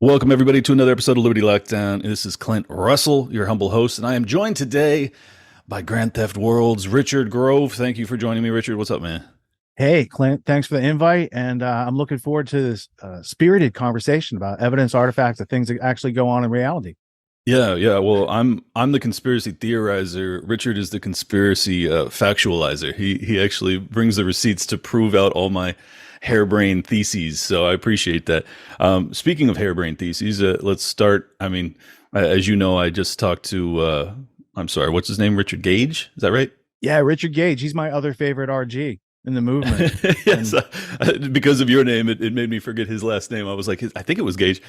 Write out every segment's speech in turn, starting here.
Welcome, everybody, to another episode of Liberty Lockdown. This is Clint Russell, your humble host, and I am joined today by Grand Theft World's Richard Grove. Thank you for joining me, Richard. What's up, man? Hey, Clint, thanks for the invite. And I'm looking forward to this spirited conversation about evidence, artifacts, and things that actually go on in reality. Yeah. Well, I'm the conspiracy theorizer. Richard is the conspiracy factualizer. He actually brings the receipts to prove out all my harebrained theses. So I appreciate that. Speaking of harebrained theses, let's start. I mean, as you know, I just talked to. I'm sorry, what's his name? Richard Gage. Is that right? Yeah, Richard Gage. He's my other favorite RG in the movement. Yes, because of your name, it made me forget his last name. I was like, I think it was Gage.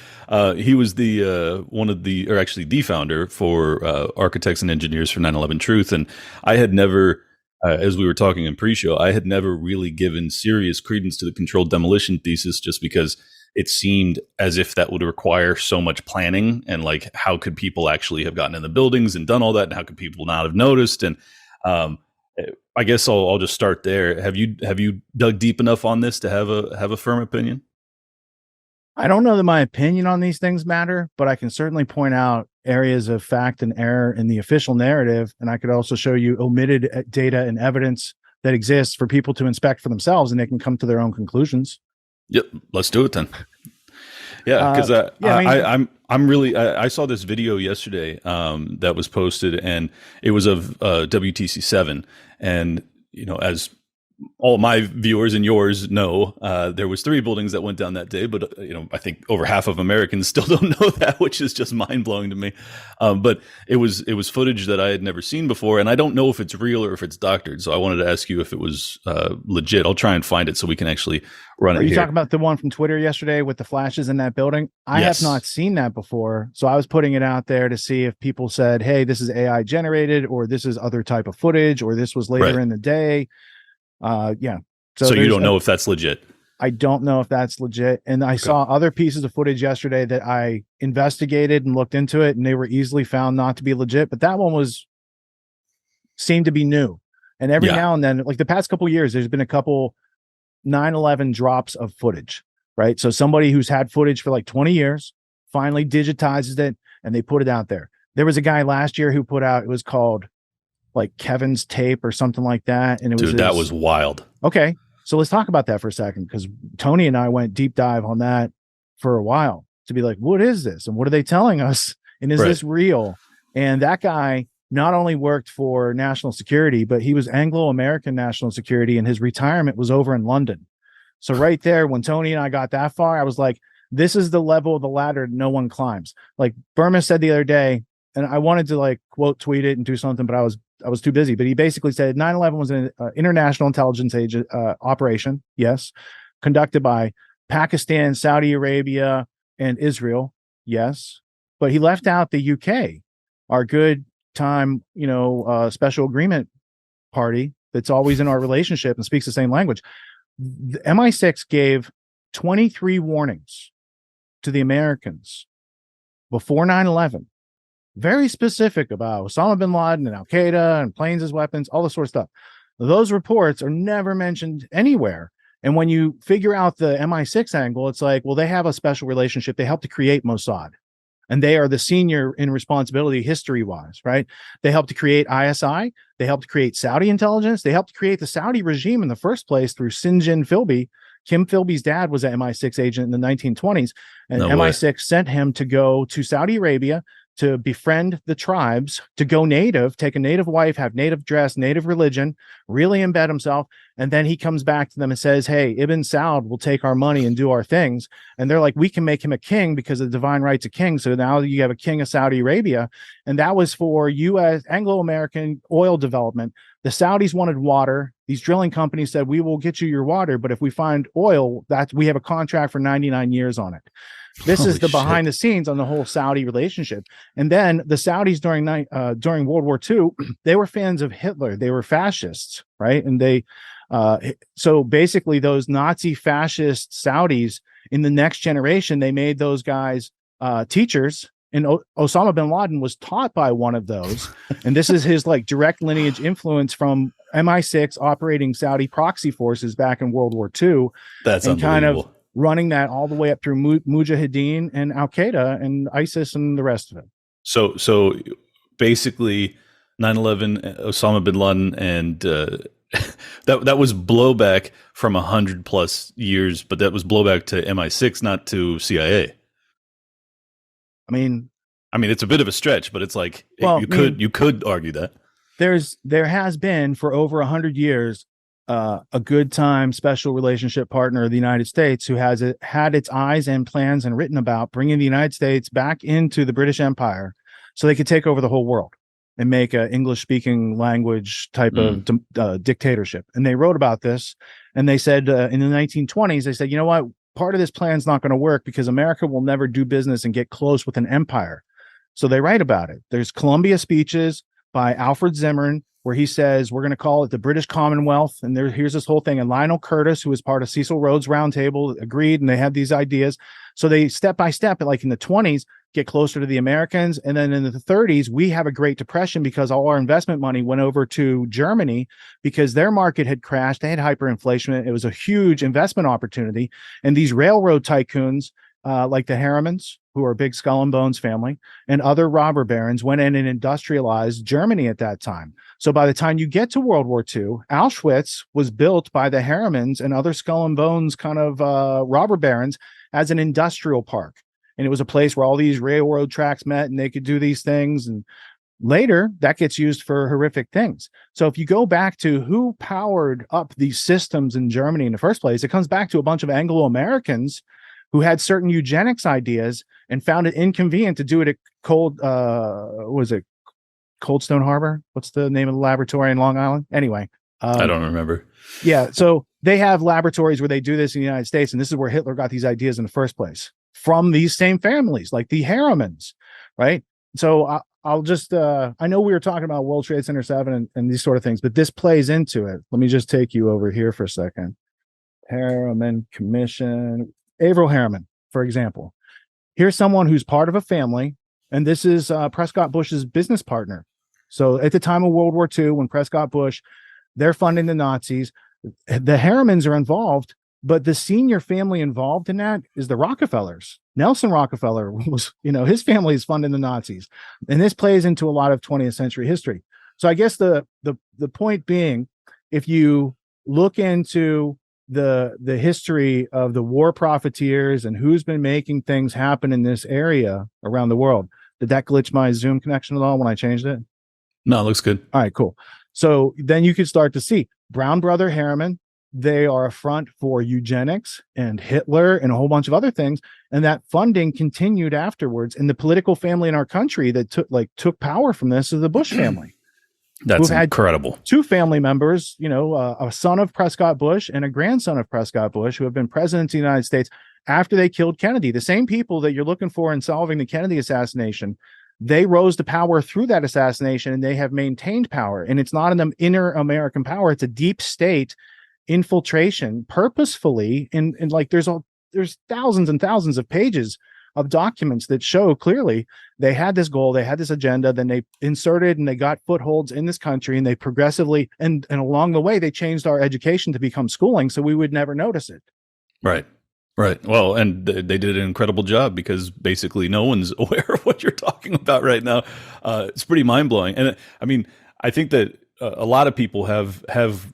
He was the one of the, or actually the founder for Architects and Engineers for 9/11 Truth, and I had never, as we were talking in pre-show, I had never really given serious credence to the controlled demolition thesis, just because it seemed as if that would require so much planning, and like, how could people actually have gotten in the buildings and done all that, and how could people not have noticed? And I guess I'll just start there. Have you dug deep enough on this to have a firm opinion? I don't know that my opinion on these things matter, but I can certainly point out areas of fact and error in the official narrative. And I could also show you omitted data and evidence that exists for people to inspect for themselves, and they can come to their own conclusions. Yep, let's do it then. Yeah, because I saw this video yesterday that was posted, and it was of WTC7, and as all my viewers and yours know, there was 3 buildings that went down that day, but I think over half of Americans still don't know that, which is just mind blowing to me. But it was footage that I had never seen before, and I don't know if it's real or if it's doctored. So I wanted to ask you if it was legit. I'll try and find it so we can actually run it. Are you here. talking about the one from Twitter yesterday with the flashes in that building? I Yes. have not seen that before, so I was putting it out there to see if people said, "Hey, this is AI generated," or "This is other type of footage," or "This was later Right. in the day." Yeah. So you don't know if that's legit. I don't know if that's legit. And I saw other pieces of footage yesterday that I investigated and looked into it, and they were easily found not to be legit. But that one seemed to be new. And every now and then, like the past couple of years, there's been a couple 9/11 drops of footage, right? So somebody who's had footage for like 20 years finally digitizes it and they put it out there. There was a guy last year who put out, it was called like Kevin's tape or something like that. And it was, that was wild. Okay. So let's talk about that for a second, because Tony and I went deep dive on that for a while to be like, what is this? And what are they telling us? And is this real? And that guy not only worked for national security, but he was Anglo-American national security, and his retirement was over in London. So right there, when Tony and I got that far, I was like, this is the level of the ladder no one climbs. Like Burma said the other day, and I wanted to like quote tweet it and do something, but I was too busy. But he basically said 9/11 was an international intelligence operation, yes, conducted by Pakistan, Saudi Arabia, and Israel, yes. But he left out the UK, our good time, special agreement party that's always in our relationship and speaks the same language. The MI6 gave 23 warnings to the Americans before 9/11. Very specific about Osama bin Laden and Al Qaeda and planes as weapons, all this sort of stuff. Those reports are never mentioned anywhere. And when you figure out the MI6 angle, it's like, well, they have a special relationship. They helped to create Mossad, and they are the senior in responsibility history-wise, right? They helped to create ISI. They helped to create Saudi intelligence. They helped to create the Saudi regime in the first place through Sinjin Philby. Kim Philby's dad was an MI6 agent in the 1920s, and MI6 sent him to go to Saudi Arabia to befriend the tribes, to go native, take a native wife, have native dress, native religion, really embed himself. And then he comes back to them and says, hey, Ibn Saud will take our money and do our things. And they're like, we can make him a king because of the divine rights of king. So now you have a king of Saudi Arabia. And that was for U.S. Anglo-American oil development. The Saudis wanted water. These drilling companies said, we will get you your water, but if we find oil, we have a contract for 99 years on it. This is the behind the scenes on the whole Saudi relationship. And then the Saudis during World War II, they were fans of Hitler. They were fascists, right? And so basically those Nazi fascist Saudis in the next generation, they made those guys teachers. And Osama bin Laden was taught by one of those. And this is his like direct lineage influence from MI6 operating Saudi proxy forces back in World War II. That's and unbelievable. running that all the way up through Mujahideen and Al Qaeda and ISIS and the rest of it. So basically, 9/11, Osama bin Laden, and that was blowback from 100+ years, but that was blowback to MI6, not to CIA. I mean, it's a bit of a stretch, but it's like well, you could argue that there has been for over 100 years a good time special relationship partner of the United States who has had its eyes and plans and written about bringing the United States back into the British Empire so they could take over the whole world and make an English speaking language type of dictatorship. And they wrote about this, and they said in the 1920s, they said, you know what, part of this plan is not going to work because America will never do business and get close with an empire. So they write about it. There's Columbia speeches by Alfred Zimmern, where he says, we're going to call it the British Commonwealth. And here's this whole thing. And Lionel Curtis, who was part of Cecil Rhodes' Roundtable, agreed, and they had these ideas. So they step by step, like in the 20s, get closer to the Americans. And then in the 30s, we have a Great Depression because all our investment money went over to Germany because their market had crashed. They had hyperinflation. It was a huge investment opportunity. And these railroad tycoons, like the Harrimans, who are a big Skull and Bones family, and other robber barons went in and industrialized Germany at that time. So by the time you get to World War II, Auschwitz was built by the Harrimans and other Skull and Bones kind of robber barons as an industrial park. And it was a place where all these railroad tracks met and they could do these things. And later that gets used for horrific things. So if you go back to who powered up these systems in Germany in the first place, it comes back to a bunch of Anglo-Americans who had certain eugenics ideas and found it inconvenient to do it at Coldstone Harbor? What's the name of the laboratory in Long Island? Anyway. I don't remember. Yeah. So they have laboratories where they do this in the United States. And this is where Hitler got these ideas in the first place, from these same families, like the Harrimans, right? So I'll just, I know we were talking about World Trade Center 7 and these sort of things, but this plays into it. Let me just take you over here for a second. Harriman Commission, Averell Harriman, for example. Here's someone who's part of a family, and this is Prescott Bush's business partner. So at the time of World War II, when Prescott Bush, they're funding the Nazis, the Harrimans are involved, but the senior family involved in that is the Rockefellers. Nelson Rockefeller was, his family is funding the Nazis. And this plays into a lot of 20th century history. So I guess the point being, if you look into the history of the war profiteers and who's been making things happen in this area around the world, did that glitch my Zoom connection at all when I changed it? No, it looks good. All right, cool. So then you could start to see Brown Brother Harriman. They are a front for eugenics and Hitler and a whole bunch of other things. And that funding continued afterwards. And the political family in our country that took power from this is the Bush family. That's incredible. Two family members, a son of Prescott Bush and a grandson of Prescott Bush, who have been presidents of the United States after they killed Kennedy. The same people that you're looking for in solving the Kennedy assassination, they rose to power through that assassination, and they have maintained power. And it's not an inner American power. It's a deep state infiltration purposefully. And like there's thousands and thousands of pages of documents that show clearly they had this goal, they had this agenda, then they inserted and they got footholds in this country, and they progressively and along the way they changed our education to become schooling so we would never notice it. Right. Well, and they did an incredible job because basically no one's aware of what you're talking about right now. It's pretty mind blowing. And I think that a lot of people have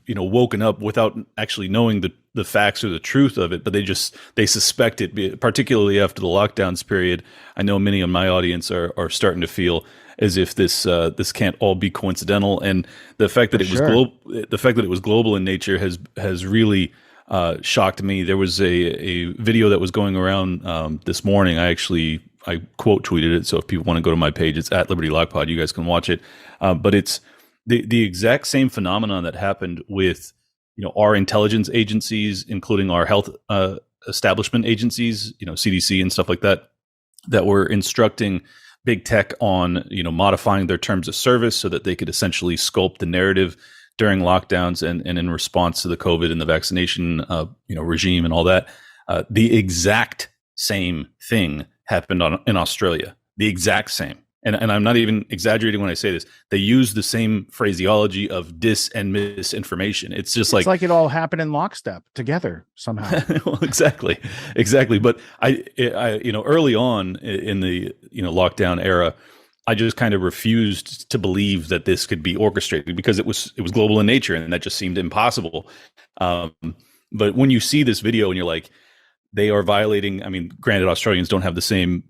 woken up without actually knowing the facts or the truth of it, but they suspect it, particularly after the lockdowns period. I know many of my audience are starting to feel as if this can't all be coincidental, and the fact that it was global in nature has really shocked me. There was a video that was going around this morning. I quote tweeted it, so if people want to go to my page, it's at Liberty Lockpod. You guys can watch it, but it's the exact same phenomenon that happened with our intelligence agencies, including our health establishment agencies, CDC and stuff like that, that were instructing big tech on modifying their terms of service so that they could essentially sculpt the narrative during lockdowns and in response to the COVID and the vaccination regime and all that. The exact same thing happened in Australia. The exact same. and I'm not even exaggerating when I say this, they use the same phraseology of dis and misinformation. It's just it's like it all happened in lockstep together somehow. well, exactly. But early on in the lockdown era, I just kind of refused to believe that this could be orchestrated because it was global in nature, and that just seemed impossible. Um, but when you see this video and you're like, they are violating. I mean, granted, Australians don't have the same,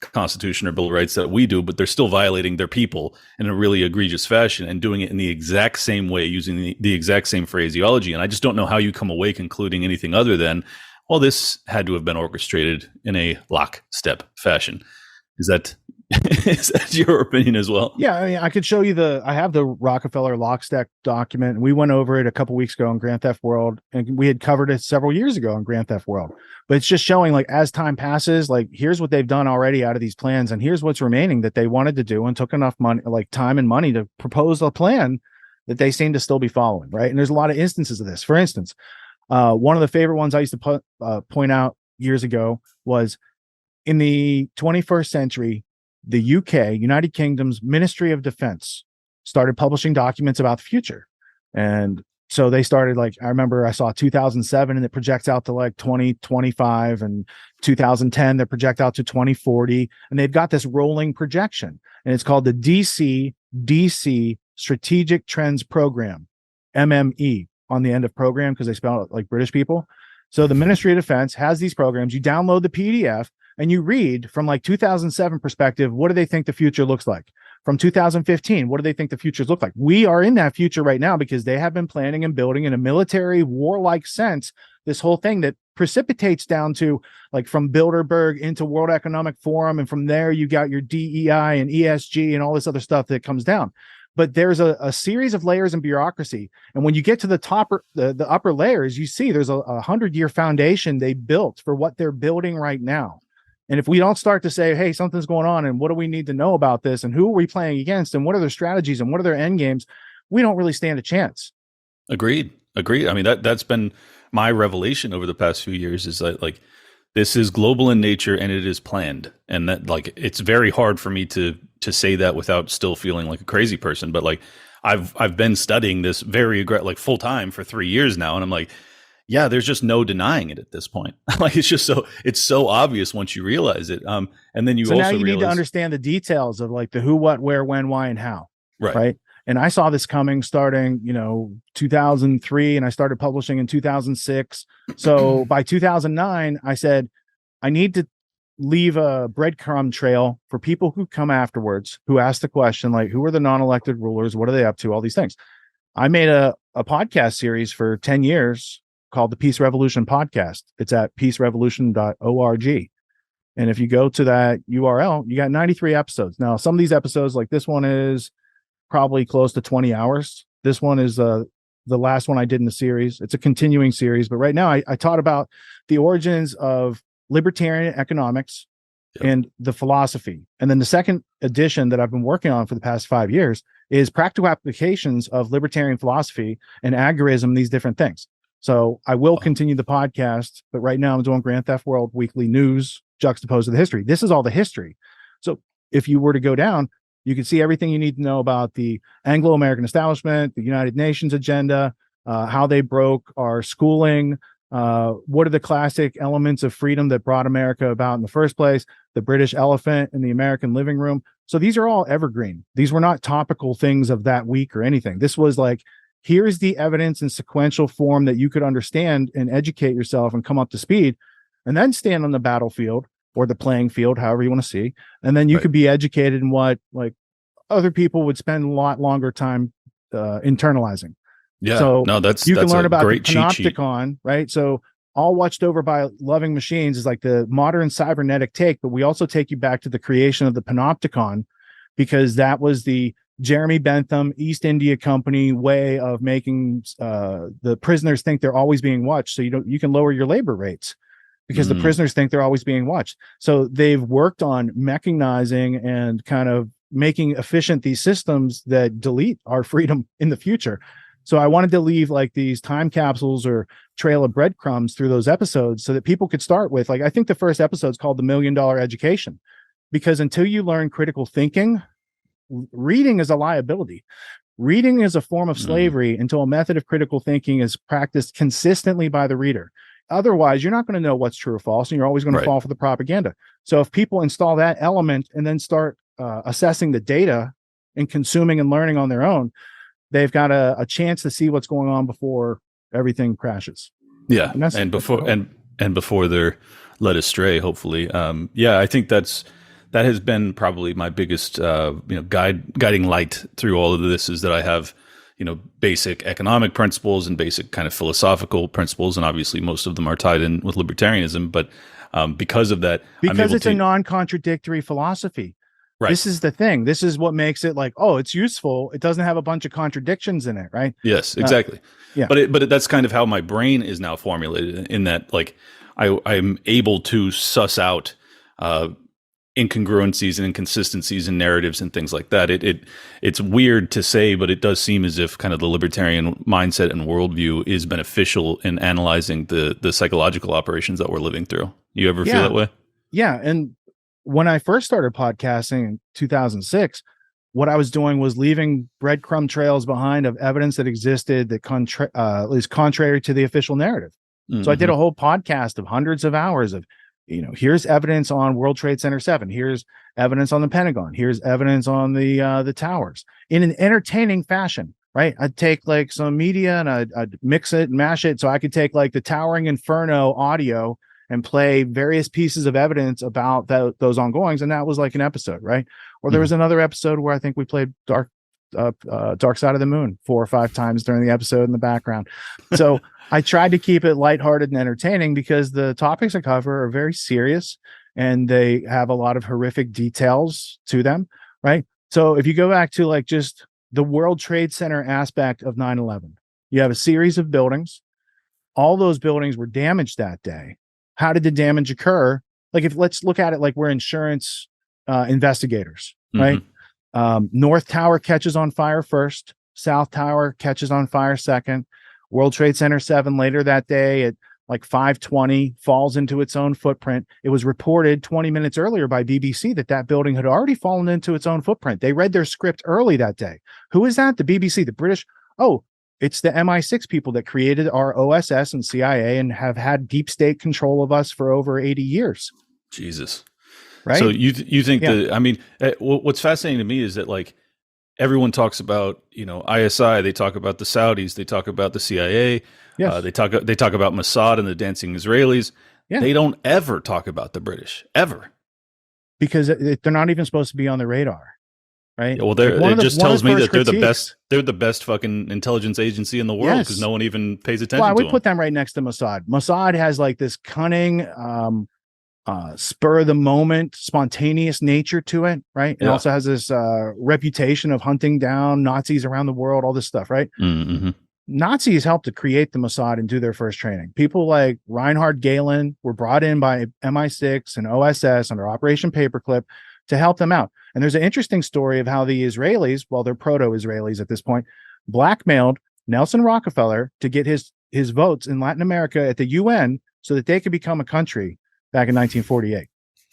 constitution or Bill of Rights that we do, but they're still violating their people in a really egregious fashion and doing it in the exact same way, using the exact same phraseology. And I just don't know how you come away concluding anything other than, well, this had to have been orchestrated in a lockstep fashion. Is that your opinion as well? Yeah, I mean, I could show you I have the Rockefeller lockstep document. We went over it a couple weeks ago on Grand Theft World, and we had covered it several years ago on Grand Theft World. But it's just showing, like, as time passes, like, here's what they've done already out of these plans, and here's what's remaining that they wanted to do and took enough money, like time and money, to propose a plan that they seem to still be following, right? And there's a lot of instances of this. For instance, one of the favorite ones I used to point out years ago was in the 21st century, the UK, United Kingdom's Ministry of Defense, started publishing documents about the future. And so they started, like, I remember I saw 2007 and it projects out to like 2025, and 2010 that project out to 2040. And they've got this rolling projection, and it's called the DC Strategic Trends Program, MME, on the end of program, because they spell it like British people. So the Ministry of Defense has these programs. You download the PDF and you read from like 2007 perspective, what do they think the future looks like? From 2015, what do they think the futures look like? We are in that future right now because they have been planning and building in a military warlike sense this whole thing that precipitates down to, like, from Bilderberg into World Economic Forum, and from there you got your DEI and ESG and all this other stuff that comes down. But there's a series of layers in bureaucracy, and when you get to the top, the upper layers, you see there's a 100-year foundation they built for what they're building right now. And if we don't start to say, hey, something's going on, and what do we need to know about this, and who are we playing against, and what are their strategies, and what are their end games, we don't really stand a chance. Agreed. I mean, that's been my revelation over the past few years, is that, like, this is global in nature and it is planned. And that, like, it's very hard for me to say that without still feeling like a crazy person. But, like, I've been studying this like full time for 3 years now, and I'm like, yeah, there's just no denying it at this point. Like, it's so obvious once you realize it. And then you also need to understand the details of, like, the who, what, where, when, why, and how. Right. And I saw this coming starting, 2003, and I started publishing in 2006. So by 2009, I said, I need to leave a breadcrumb trail for people who come afterwards, who ask the question, like, who are the non-elected rulers? What are they up to? All these things. I made a podcast series for 10 years called the Peace Revolution Podcast. It's at peacerevolution.org. And if you go to that URL, you got 93 episodes. Now, some of these episodes, like this one, is probably close to 20 hours. This one is the last one I did in the series. It's a continuing series, but right now I taught about the origins of libertarian economics and the philosophy. And then the second edition that I've been working on for the past 5 years is practical applications of libertarian philosophy and agorism, these different things. So I will continue the podcast, but right now I'm doing Grand Theft World weekly news juxtaposed to the history. This is all the history. So if you were to go down, you can see everything you need to know about the Anglo-American establishment, the United Nations agenda, how they broke our schooling, what are the classic elements of freedom that brought America about in the first place, the British elephant in the American living room. So these are all evergreen. These were not topical things of that week or anything. This was like, here's the evidence in sequential form that you could understand and educate yourself and come up to speed, and then stand on the battlefield or the playing field, however you want to see. And then you could be educated in what, like, other people would spend a lot longer time internalizing. Yeah. So no, you can learn about the panopticon, right? So All Watched Over by Loving Machines is like the modern cybernetic take, but we also take you back to the creation of the panopticon, because that was the Jeremy Bentham East India Company way of making the prisoners think they're always being watched. So you can lower your labor rates because the prisoners think they're always being watched. So they've worked on mechanizing and kind of making efficient these systems that delete our freedom in the future. So I wanted to leave like these time capsules or trail of breadcrumbs through those episodes so that people could start with, like, I think the first episode is called The $1 Million Education. because until you learn critical thinking, reading is a liability. Reading is a form of slavery until a method of critical thinking is practiced consistently by the reader. Otherwise, you're not going to know what's true or false, and you're always going to fall for the propaganda. So if people install that element and then start assessing the data and consuming and learning on their own, they've got a chance to see what's going on before everything crashes. Yeah, and before they're led astray, hopefully. I think that has been probably my biggest guiding light through all of this, is that I have basic economic principles and basic kind of philosophical principles, and obviously most of them are tied in with libertarianism. But because of that, because it's a non-contradictory philosophy. Right. This is the thing. This is what makes it like, oh, it's useful. It doesn't have a bunch of contradictions in it, right? Yes, exactly. Yeah. But that's kind of how my brain is now formulated, in that like I'm able to suss out incongruencies and inconsistencies in narratives and things like that. It's weird to say, but it does seem as if kind of the libertarian mindset and worldview is beneficial in analyzing the psychological operations that we're living through. You ever feel that way? Yeah. And when I first started podcasting in 2006, what I was doing was leaving breadcrumb trails behind of evidence that existed that is contrary to the official narrative. Mm-hmm. So I did a whole podcast of hundreds of hours of, here's evidence on World Trade Center 7. Here's evidence on the Pentagon. Here's evidence on the towers, in an entertaining fashion, right? I'd take like some media and I'd mix it and mash it. So I could take like the Towering Inferno audio and play various pieces of evidence about those ongoings. And that was like an episode, right? Or there was another episode where I think we played Dark Side of the Moon 4 or 5 times during the episode in the background. So I tried to keep it lighthearted and entertaining, because the topics I cover are very serious and they have a lot of horrific details to them, right? So if you go back to like just the World Trade Center aspect of 9/11, you have a series of buildings. All those buildings were damaged that day. How did the damage occur? Like, let's look at it like we're insurance investigators, right? North Tower catches on fire first. South Tower catches on fire second. World Trade Center 7 later that day at like 5:20 falls into its own footprint. It was reported 20 minutes earlier by BBC that building had already fallen into its own footprint. They read their script early that day. Who is that? The BBC, the British. Oh, it's the MI6 people that created our OSS and CIA and have had deep state control of us for over 80 years. Jesus. Right. So you think that, I mean, what's fascinating to me is that like everyone talks about, ISI, they talk about the Saudis, they talk about the CIA, they talk about Mossad and the dancing Israelis. Yeah. They don't ever talk about the British, ever. Because they're not even supposed to be on the radar. Right. Yeah, well, it just tells me that they're the best fucking intelligence agency in the world, because no one even pays attention. Well, I would put them right next to Mossad. Mossad has like this cunning, spur of the moment, spontaneous nature to it, right? It also has this reputation of hunting down Nazis around the world, all this stuff, right? Mm-hmm. Nazis helped to create the Mossad and do their first training. People like Reinhard Gehlen were brought in by MI6 and OSS under Operation Paperclip to help them out. And there's an interesting story of how the Israelis, well, they're proto-Israelis at this point, blackmailed Nelson Rockefeller to get his votes in Latin America at the UN so that they could become a country back in 1948.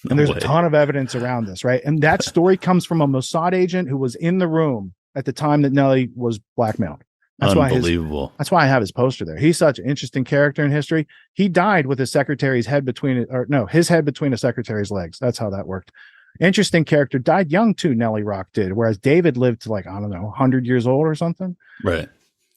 And there's a ton of evidence around this, right? And that story comes from a Mossad agent who was in the room at the time that Nelly was blackmailed. That's unbelievable. That's why I have his poster there. He's such an interesting character in history. He died with his secretary's head his head between a secretary's legs. That's how that worked. Interesting character. Died young too, Nelly Rock did, whereas David lived to like, I don't know, 100 years old or something. Right.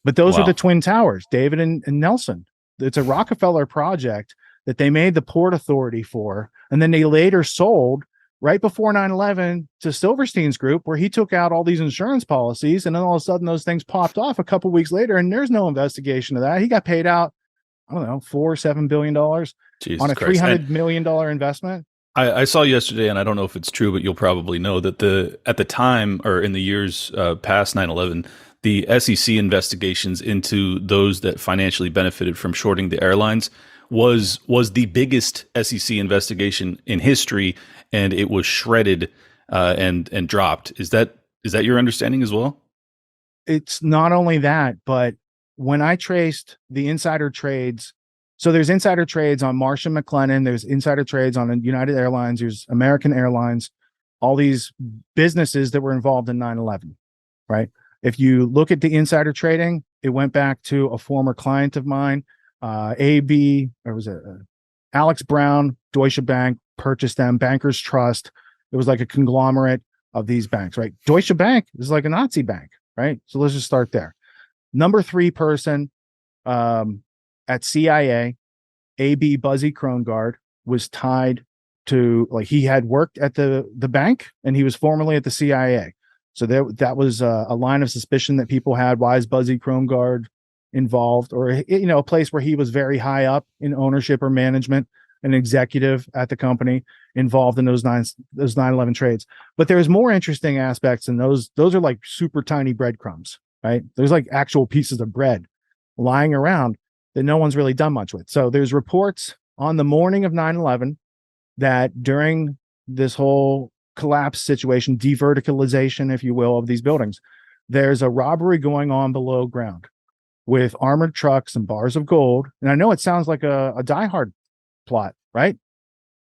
But those are the Twin Towers, David and Nelson. It's a Rockefeller project that they made the Port Authority for, and then they later sold right before 9/11 to Silverstein's group, where he took out all these insurance policies, and then all of a sudden those things popped off a couple weeks later, and there's no investigation of that. He got paid out, I don't know, $4-7 billion on a $300 million investment. I saw yesterday, and I don't know if it's true, but you'll probably know that at the time, or in the years past 9/11, the SEC investigations into those that financially benefited from shorting the airlines was the biggest SEC investigation in history, and it was shredded and dropped. Is that your understanding as well? It's not only that, but when I traced the insider trades, so there's insider trades on Marsh & McLennan, there's insider trades on United Airlines, there's American Airlines, all these businesses that were involved in 9/11, right? If you look at the insider trading, it went back to a former client of mine, AB, or was it Alex Brown, Deutsche Bank purchased them, Bankers Trust. It was like a conglomerate of these banks, right? Deutsche Bank is like a Nazi bank, right? So let's just start there. Number 3 person at CIA, AB Buzzy Krongard, was tied to, like, he had worked at the bank and he was formerly at the CIA. So that was a line of suspicion that people had. Why is Buzzy Krongard involved? Or, a place where he was very high up in ownership or management, an executive at the company involved in those 9/11 trades. But there's more interesting aspects, and those are like super tiny breadcrumbs, right? There's like actual pieces of bread lying around that no one's really done much with. So there's reports on the morning of 9/11 that during this whole collapse situation, deverticalization, if you will, of these buildings, there's a robbery going on below ground with armored trucks and bars of gold. And I know it sounds like a Die Hard plot, right?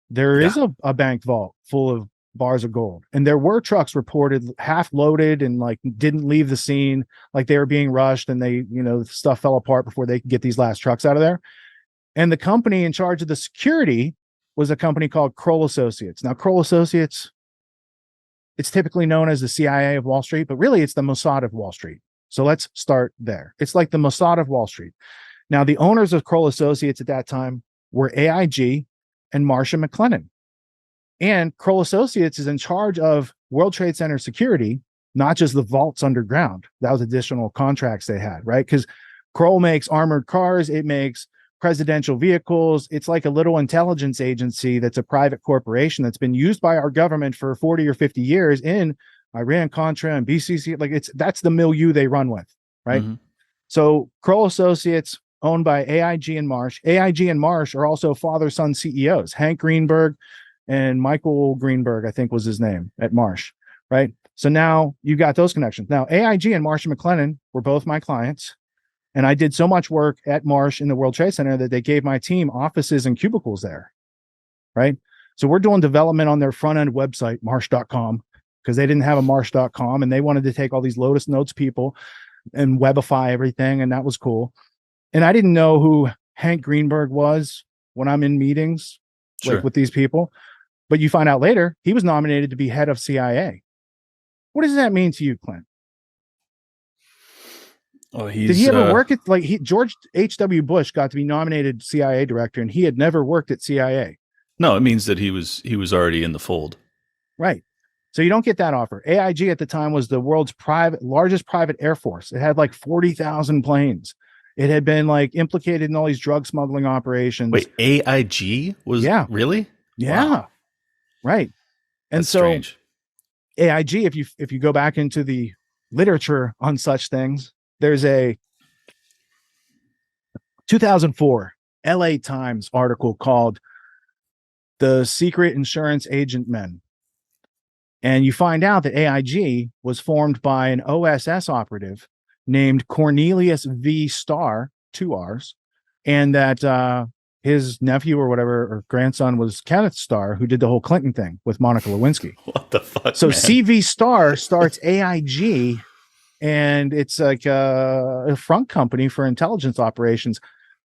There is a bank vault full of bars of gold, and there were trucks reported half loaded and like didn't leave the scene, like they were being rushed, and they, stuff fell apart before they could get these last trucks out of there. And the company in charge of the security was a company called Kroll Associates. Now, Kroll Associates, it's typically known as the CIA of Wall Street, but really it's the Mossad of Wall Street. So let's start there. It's like the Mossad of Wall Street. Now, the owners of Kroll Associates at that time were AIG and Marsh & McLennan. And Kroll Associates is in charge of World Trade Center security, not just the vaults underground. That was additional contracts they had, right? Because Kroll makes armored cars, it makes presidential vehicles. It's like a little intelligence agency that's a private corporation that's been used by our government for 40 or 50 years in Iran, Contra, and BCC. Like, that's the milieu they run with, right? Mm-hmm. So Kroll Associates, owned by AIG and Marsh. AIG and Marsh are also father-son CEOs. Hank Greenberg and Michael Greenberg, I think was his name, at Marsh, right? So now you've got those connections. Now, AIG and Marsh & McLennan were both my clients. And I did so much work at Marsh in the World Trade Center that they gave my team offices and cubicles there, right? So we're doing development on their front-end website, marsh.com, because they didn't have a marsh.com, and they wanted to take all these Lotus Notes people and webify everything, and that was cool. And I didn't know who Hank Greenberg was when I'm in meetings like with these people. But you find out later, he was nominated to be head of CIA. What does that mean to you, Clint? Oh, did he ever work at, like, George H.W. Bush got to be nominated CIA director, and he had never worked at CIA. No, it means that he was already in the fold. Right. So you don't get that offer. AIG at the time was the world's largest private air force. It had like 40,000 planes. It had been like implicated in all these drug smuggling operations. Wait, AIG was really? Yeah. Wow. Right. And that's strange. AIG, if you go back into the literature on such things, there's a 2004 LA Times article called The Secret Insurance Agent Men. And you find out that AIG was formed by an OSS operative named Cornelius V. Starr, 2 R's, and that his nephew or whatever, or grandson, was Kenneth Starr, who did the whole Clinton thing with Monica Lewinsky. What the fuck, So man? CV Starr starts AIG, and it's like a front company for intelligence operations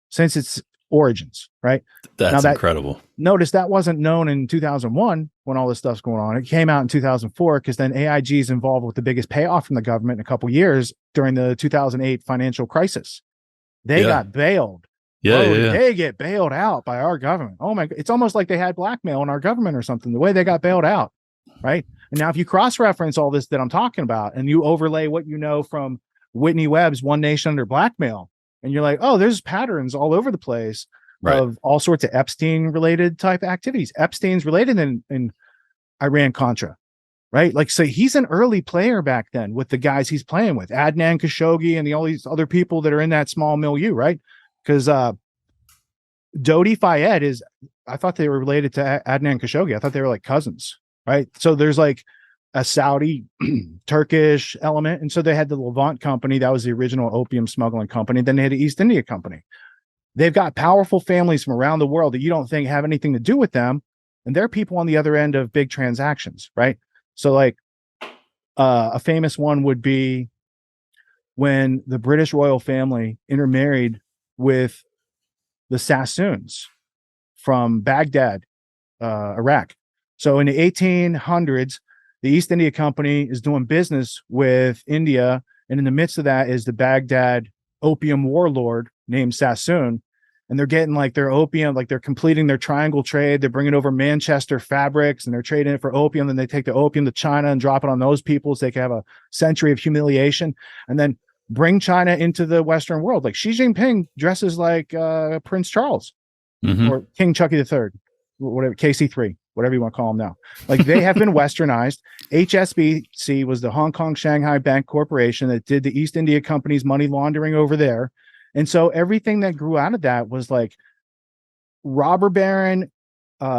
since its origins, right? That's incredible. Notice that wasn't known in 2001 when all this stuff's going on. It came out in 2004 because then AIG is involved with the biggest payoff from the government in a couple of years during the 2008 financial crisis. They got bailed. They get bailed out by our government. Oh my God. It's almost like they had blackmail in our government or something, the way they got bailed out, right? And now if you cross-reference all this that I'm talking about and you overlay what you know from Whitney Webb's One Nation Under Blackmail, and you're like, oh, there's patterns all over the place of all sorts of Epstein-related type activities. Epstein's related in Iran-Contra, right? Like, so he's an early player back then with the guys he's playing with, Adnan Khashoggi and all these other people that are in that small milieu, right? Because Dodi Fayed is, I thought they were related to Adnan Khashoggi. I thought they were like cousins, right? So there's like a Saudi Turkish element. And so they had the Levant Company. That was the original opium smuggling company. Then they had the East India Company. They've got powerful families from around the world that you don't think have anything to do with them, and they're people on the other end of big transactions, right? So like a famous one would be when the British royal family intermarried with the Sassoons from Baghdad, Iraq. So in the 1800s, the East India Company is doing business with India, and in the midst of that is the Baghdad opium warlord named Sassoon, and they're getting like their opium, like they're completing their triangle trade. They're bringing over Manchester fabrics, and they're trading it for opium. Then they take the opium to China and drop it on those people so they can have a century of humiliation, and then bring China into the Western world. Like Xi Jinping dresses like Prince Charles or King Chucky III, whatever, KC3, whatever you want to call him now. Like they have been westernized. HSBC was the Hong Kong Shanghai Bank Corporation that did the East India Company's money laundering over there. And so everything that grew out of that was like robber baron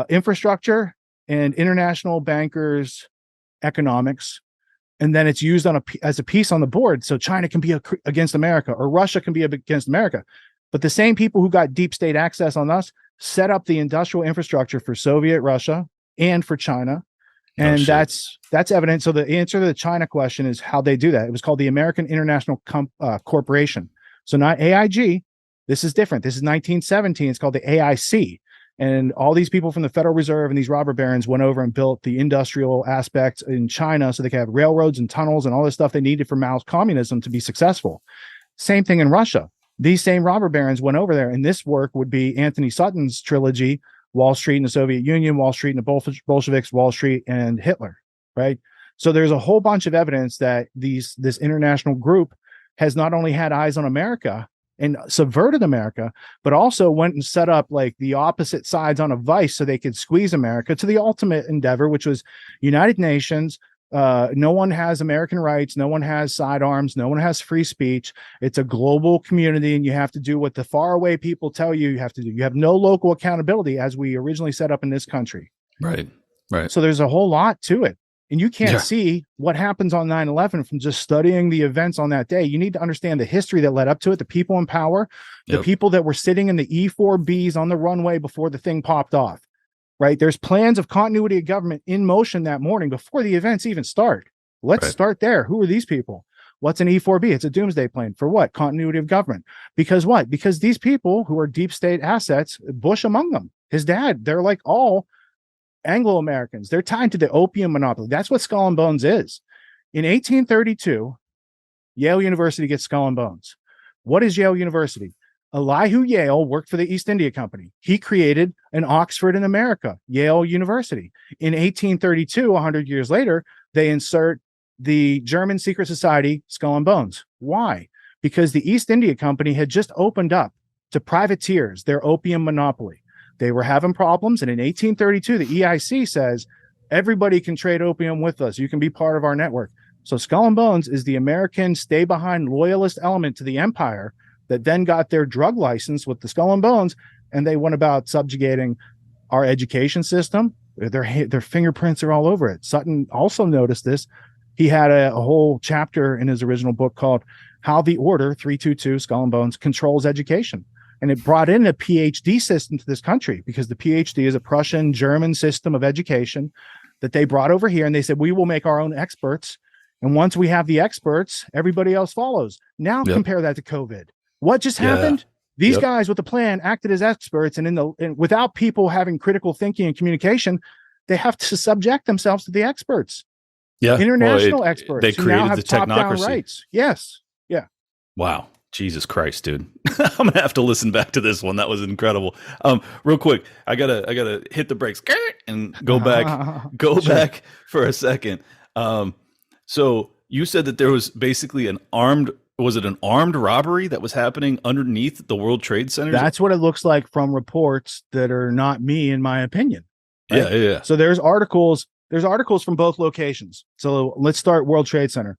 infrastructure and international bankers economics. And then it's used on as a piece on the board. So China can be against America, or Russia can be against America. But the same people who got deep state access on us set up the industrial infrastructure for Soviet Russia and for China. And that's evident. So the answer to the China question is how they do that. It was called the American International Corporation. So not AIG. This is different. This is 1917. It's called the AIC. And all these people from the Federal Reserve and these robber barons went over and built the industrial aspects in China so they could have railroads and tunnels and all this stuff they needed for Mao's communism to be successful. Same thing in Russia. These same robber barons went over there, and this work would be Anthony Sutton's trilogy, Wall Street and the Soviet Union, Wall Street and the Bolsheviks, Wall Street and Hitler, right? So there's a whole bunch of evidence that this international group has not only had eyes on America and subverted America, but also went and set up like the opposite sides on a vice so they could squeeze America to the ultimate endeavor, which was United Nations. No one has American rights. No one has sidearms. No one has free speech. It's a global community, and you have to do what the faraway people tell you you have to do. You have no local accountability, as we originally set up in this country. Right. Right. So there's a whole lot to it. And you can't see what happens on 9/11 from just studying the events on that day. You need to understand the history that led up to it, the people in power, the people that were sitting in the E-4Bs on the runway before the thing popped off, right? There's plans of continuity of government in motion that morning before the events even start. Let's start there. Who are these people? What's an E-4B? It's a doomsday plane. For what? Continuity of government. Because what? Because these people who are deep state assets, Bush among them, his dad, they're like all Anglo-Americans. They're tied to the opium monopoly. That's what Skull and Bones is. In 1832, Yale University gets Skull and Bones. What is Yale University? Elihu Yale worked for the East India Company. He created an Oxford in America, Yale University. In 1832, 100 years later, they insert the German secret society, Skull and Bones. Why? Because the East India Company had just opened up to privateers their opium monopoly. They were having problems, and in 1832, the EIC says, everybody can trade opium with us. You can be part of our network. So Skull and Bones is the American stay-behind loyalist element to the empire that then got their drug license with the Skull and Bones, and they went about subjugating our education system. Their fingerprints are all over it. Sutton also noticed this. He had a whole chapter in his original book called How the Order 322 Skull and Bones Controls Education. And it brought in a PhD system to this country because the PhD is a Prussian-German system of education that they brought over here. And they said, we will make our own experts. And once we have the experts, everybody else follows. Now compare that to COVID. What just happened? These guys with the plan acted as experts. And without people having critical thinking and communication, they have to subject themselves to the experts. Yeah. International experts. They created the technocracy. Rights. Yes. Yeah. Wow. Jesus Christ, dude. I'm gonna have to listen back to this one. That was incredible. Real quick, I gotta hit the brakes and go back for a second. So you said that there was basically an armed robbery that was happening underneath the World Trade Center? That's what it looks like from reports that are not me, in my opinion. Right? Yeah. So there's articles from both locations. So let's start World Trade Center.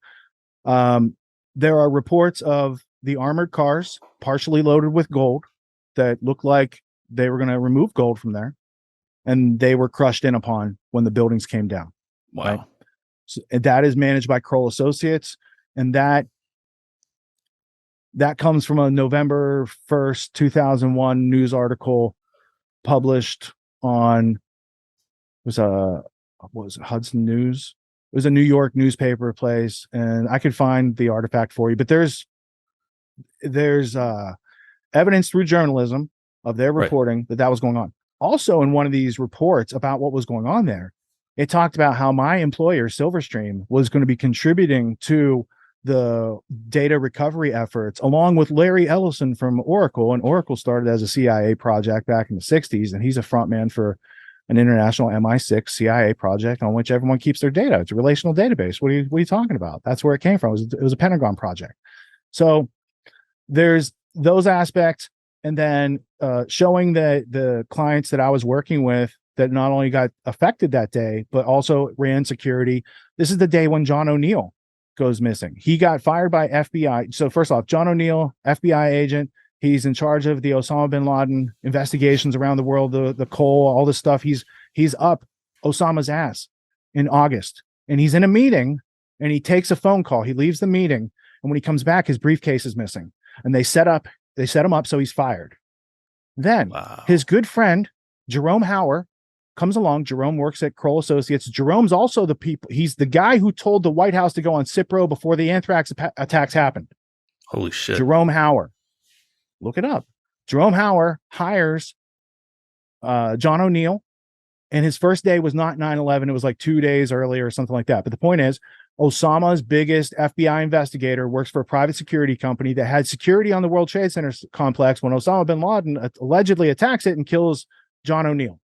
There are reports of the armored cars partially loaded with gold that looked like they were going to remove gold from there, and they were crushed in upon when the buildings came down. Wow. Right? So, and that is managed by Kroll Associates, and that comes from a November 1st, 2001 news article published on was a what was it, Hudson News. It was a New York newspaper place, and I could find the artifact for you. But there's evidence through journalism of their Right. reporting that was going on. Also, in one of these reports about what was going on there, it talked about how my employer, Silverstream, was going to be contributing to the data recovery efforts, along with Larry Ellison from Oracle. And Oracle started as a CIA project back in the 60s, and he's a frontman for an international MI6 CIA project on which everyone keeps their data. It's a relational database. What are you talking about? That's where it came from. It was a Pentagon project. So there's those aspects, and then showing that the clients that I was working with that not only got affected that day, but also ran security. This is the day when John O'Neill goes missing. He got fired by FBI. So first off, John O'Neill, FBI agent, he's in charge of the Osama bin Laden investigations around the world, the Cole, all this stuff. He's up Osama's ass in August, and he's in a meeting, and he takes a phone call. He leaves the meeting, and when he comes back, his briefcase is missing, and they set him up, so he's fired. Then his good friend Jerome Hauer comes along. Jerome works at Kroll Associates. Jerome's also he's the guy who told the White House to go on Cipro before the anthrax attacks happened. Holy shit. Jerome Hauer. Look it up. Jerome Hauer hires John O'Neill, and his first day was not 9/11. It was like 2 days earlier or something like that. But the point is, Osama's biggest FBI investigator works for a private security company that had security on the World Trade Center complex when Osama bin Laden allegedly attacks it and kills John O'Neill.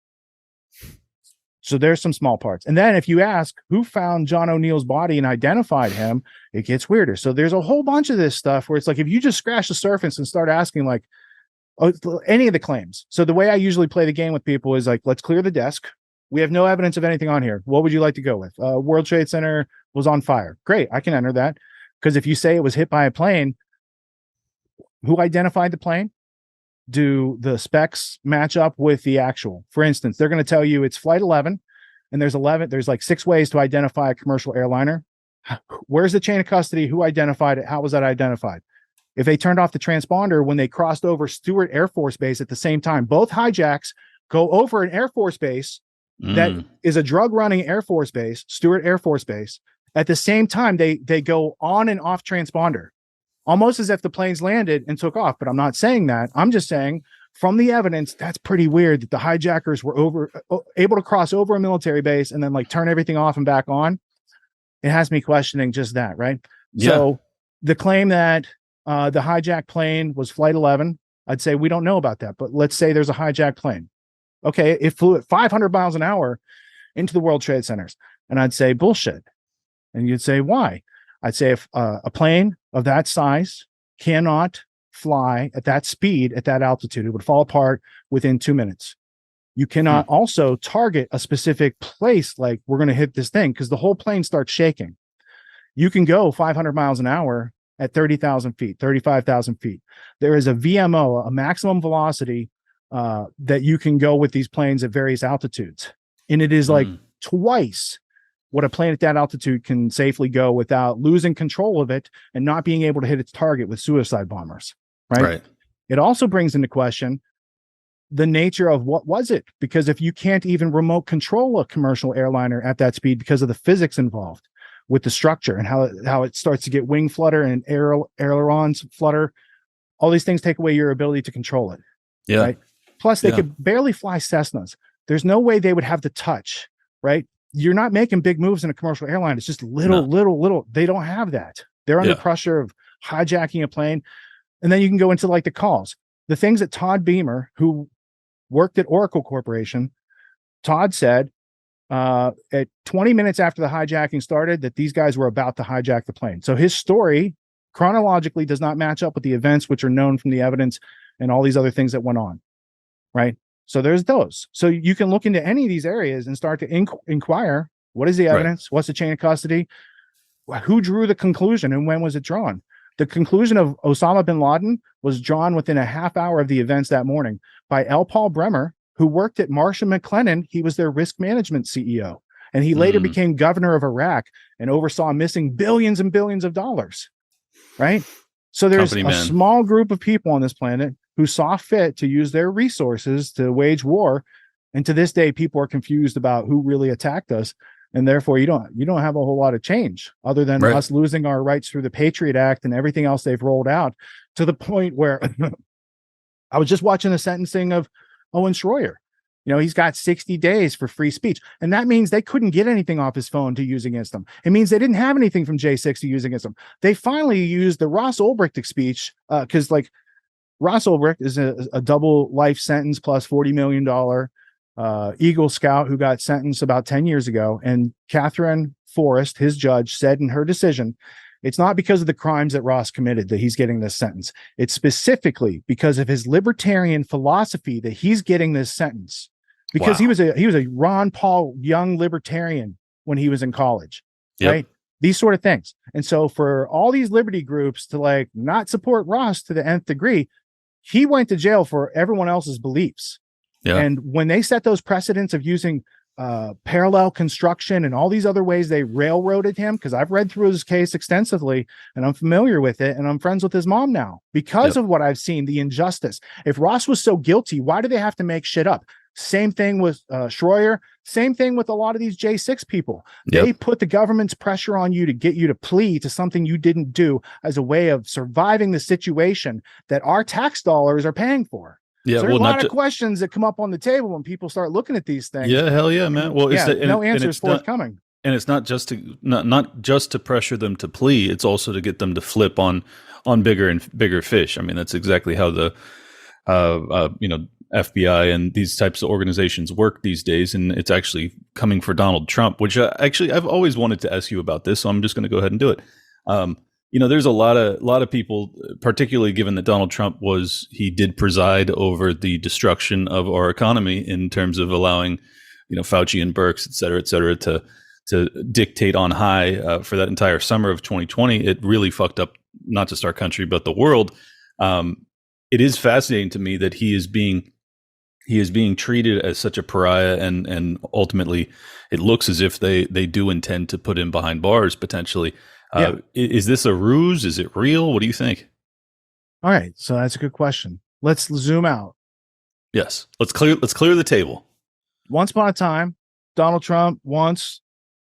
So there's some small parts. And then if you ask who found John O'Neill's body and identified him, it gets weirder. So there's a whole bunch of this stuff where it's like, if you just scratch the surface and start asking like any of the claims. So the way I usually play the game with people is like, let's clear the desk. We have no evidence of anything on here. What would you like to go with? World Trade Center was on fire. Great. I can enter that. Because if you say it was hit by a plane, who identified the plane? Do the specs match up with the actual? For instance, they're going to tell you it's flight 11, and there's like 6 ways to identify a commercial airliner. Where's the chain of custody? Who identified it? How was that identified? If they turned off the transponder when they crossed over Stewart Air Force Base at the same time, both hijacks go over an Air Force base that is a drug running Air Force base, Stewart Air Force Base. At the same time, they go on and off transponder, almost as if the planes landed and took off. But I'm not saying that. I'm just saying from the evidence, that's pretty weird that the hijackers were able to cross over a military base and then like turn everything off and back on. It has me questioning just that, right? Yeah. So the claim that the hijacked plane was flight 11, I'd say we don't know about that. But let's say there's a hijacked plane. Okay, it flew at 500 miles an hour into the World Trade Centers. And I'd say bullshit. And you'd say, why? I'd say if a plane of that size cannot fly at that speed, at that altitude, it would fall apart within 2 minutes. You cannot also target a specific place like we're going to hit this thing because the whole plane starts shaking. You can go 500 miles an hour at 30,000 feet, 35,000 feet. There is a VMO, a maximum velocity that you can go with these planes at various altitudes. And it is like twice what a plane at that altitude can safely go without losing control of it and not being able to hit its target with suicide bombers, right? It also brings into question the nature of what was it? Because if you can't even remote control a commercial airliner at that speed because of the physics involved with the structure and how it starts to get wing flutter and ailerons flutter, all these things take away your ability to control it. Yeah. Right? Plus, they could barely fly Cessnas. There's no way they would have the touch, right? You're not making big moves in a commercial airline. It's just little. They don't have that. They're under pressure of hijacking a plane. And then you can go into like the calls. The things that Todd Beamer, who worked at Oracle Corporation, Todd said at 20 minutes after the hijacking started that these guys were about to hijack the plane. So his story chronologically does not match up with the events which are known from the evidence and all these other things that went on, right? So there's those. So you can look into any of these areas and start to inquire, what is the evidence? What's the chain of custody? Who drew the conclusion and when was it drawn? The conclusion of Osama bin Laden was drawn within a half hour of the events that morning by L. Paul Bremer, who worked at Marsh & McLennan. He was their risk management CEO. And he later became governor of Iraq and oversaw missing billions and billions of dollars, right? So there's a small group of people on this planet who saw fit to use their resources to wage war And to this day, people are confused about who really attacked us. And therefore you don't have a whole lot of change other than us losing our rights through the Patriot Act and everything else they've rolled out, to the point where I was just watching the sentencing of Owen Schroyer. He's got 60 days for free speech. And that means they couldn't get anything off his phone to use against him. It means they didn't have anything from J6 to use against him. They finally used the Ross Ulbricht speech, because Ross Ulbricht is a double life sentence plus $40 million Eagle Scout who got sentenced about 10 years ago. And Catherine Forrest, his judge, said in her decision, it's not because of the crimes that Ross committed that he's getting this sentence. It's specifically because of his libertarian philosophy that he's getting this sentence. Because he was a Ron Paul young libertarian when he was in college, right? These sort of things. And so for all these liberty groups to not support Ross to the nth degree, he went to jail for everyone else's beliefs. Yeah. And when they set those precedents of using parallel construction and all these other ways they railroaded him, because I've read through his case extensively and I'm familiar with it, and I'm friends with his mom now because of what I've seen, the injustice. If Ross was so guilty, why do they have to make shit up? Same thing with Schroyer. Same thing with a lot of these J6 people. They put the government's pressure on you to get you to plead to something you didn't do as a way of surviving the situation that our tax dollars are paying for. Yeah, so there's a lot of questions that come up on the table when people start looking at these things. Yeah, hell yeah, man. Well, no answers forthcoming. And it's not just to not just to pressure them to plea. It's also to get them to flip on bigger and bigger fish. I mean, that's exactly how the FBI and these types of organizations work these days. And it's actually coming for Donald Trump, which actually I've always wanted to ask you about this. So I'm just going to go ahead and do it. There's a lot of people, particularly given that Donald Trump he did preside over the destruction of our economy in terms of allowing, Fauci and Birx, et cetera, to dictate on high for that entire summer of 2020. It really fucked up not just our country, but the world. It is fascinating to me that he is being treated as such a pariah, and ultimately it looks as if they do intend to put him behind bars potentially. Is this a ruse? Is it real? What do you think? All right, so that's a good question. Let's zoom out. Yes, let's clear the table. Once upon a time, Donald Trump once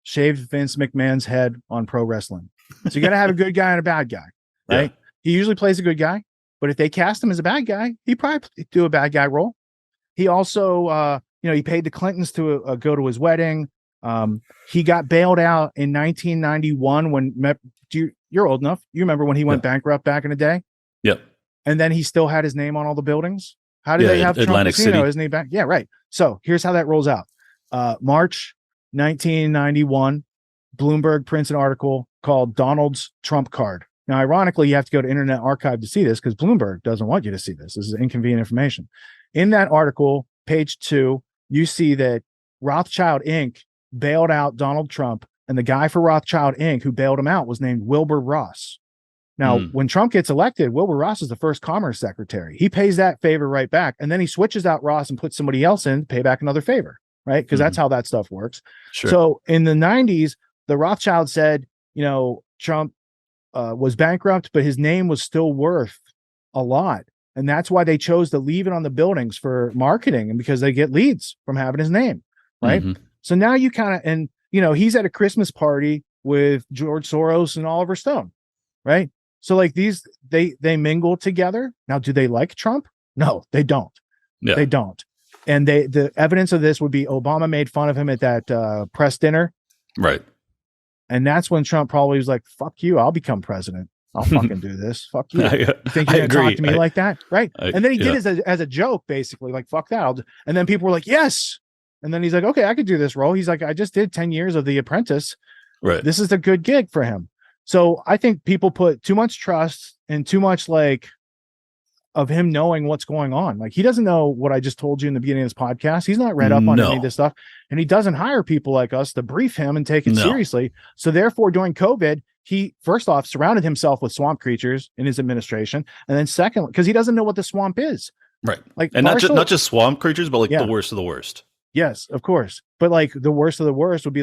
shaved Vince McMahon's head on pro wrestling. So you got to have a good guy and a bad guy, right? Yeah. He usually plays a good guy, but if they cast him as a bad guy, he'd probably do a bad guy role. He also, he paid the Clintons to go to his wedding. He got bailed out in 1991 when you're old enough. You remember when he went bankrupt back in the day? Yep. And then he still had his name on all the buildings. How did they have Atlantic Trump Casino? City? Isn't he back? Yeah, right. So here's how that rolls out. March 1991, Bloomberg prints an article called Donald's Trump Card. Now, ironically, you have to go to Internet Archive to see this because Bloomberg doesn't want you to see this. This is inconvenient information. In that article, page 2, you see that Rothschild Inc. bailed out Donald Trump, and the guy for Rothschild Inc. who bailed him out was named Wilbur Ross. Now, when Trump gets elected, Wilbur Ross is the first Commerce Secretary. He pays that favor right back, and then he switches out Ross and puts somebody else in to pay back another favor, right? Because that's how that stuff works. Sure. So in the 90s, the Rothschild said, Trump was bankrupt, but his name was still worth a lot. And that's why they chose to leave it on the buildings for marketing, and because they get leads from having his name, right? So now you kind of, he's at a Christmas party with George Soros and Oliver Stone, right? So they mingle together. Now, do they like Trump? No, they don't. Yeah. They don't. And the evidence of this would be Obama made fun of him at that press dinner. Right. And that's when Trump probably was like, fuck you, I'll become president. I'll fucking do this. Fuck you. You think you're going to talk to me like that? Right. And then he did it as a joke, basically, like, fuck that. And then people were like, yes. And then he's like, okay, I could do this role. He's like, I just did 10 years of The Apprentice. Right. This is a good gig for him. So I think people put too much trust and too much of him knowing what's going on. Like, he doesn't know what I just told you in the beginning of this podcast. He's not read up on any of this stuff. And he doesn't hire people like us to brief him and take it seriously. So therefore, during COVID, he first off surrounded himself with swamp creatures in his administration. And then second, because he doesn't know what the swamp is. Right. And not just swamp creatures, but the worst of the worst. Yes, of course. But the worst of the worst would be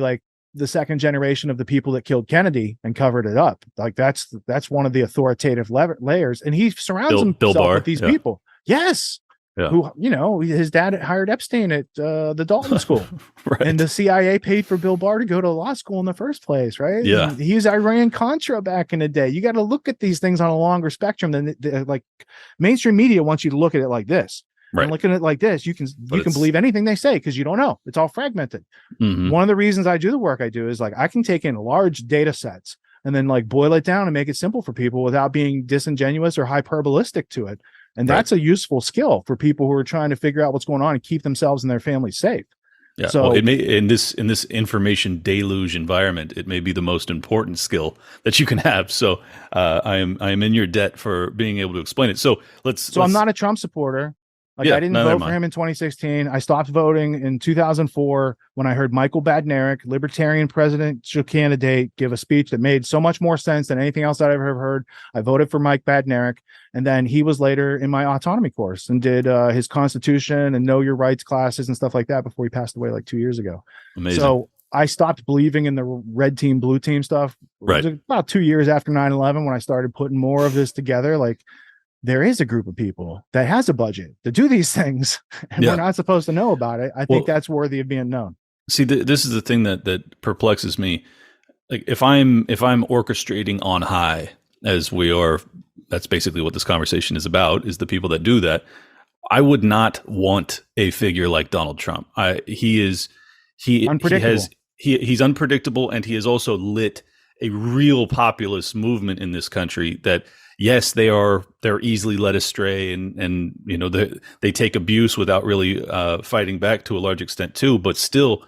the second generation of the people that killed Kennedy and covered it up. That's one of the authoritative layers. And he surrounds himself with these people. Yes. Yeah. who, his dad hired Epstein at the Dalton School. And Right. the CIA paid for Bill Barr to go to law school in the first place, right? Yeah. And he was Iran Contra back in the day. You got to look at these things on a longer spectrum than like mainstream media wants you to look at it like this. And Right. looking at it like this, you can believe anything they say because you don't know. It's all fragmented. One of the reasons I do the work I do is like I can take in large data sets and then like boil it down and make it simple for people without being disingenuous or hyperbolistic to it. And that's a useful skill for people who are trying to figure out what's going on and keep themselves and their families safe. Yeah. So well, it may in this information deluge environment, it may be the most important skill that you can have. So I am in your debt for being able to explain it. So let's. I'm not a Trump supporter. Like I didn't vote for him in 2016. I stopped voting in 2004 when I heard Michael Badnarik, libertarian presidential candidate, give a speech that made so much more sense than anything else I'd ever heard. I voted for Mike Badnarik. And then he was later in my autonomy course and did his Constitution and Know Your Rights classes and stuff like that before he passed away like 2 years ago. Amazing. So I stopped believing in the red team, blue team stuff. Right. It was about 2 years after 9/11 when I started putting more of this together. Like, there is a group of people that has a budget to do these things, and we're not supposed to know about it. I think that's worthy of being known. See, this is the thing that perplexes me. Like if I'm orchestrating on high, as we are, that's basically what this conversation is about, is the people that do that. I would not want a figure like Donald Trump. He's unpredictable, and he has also lit a real populist movement in this country that, yes, they're easily led astray, and they take abuse without really fighting back to a large extent too. But still,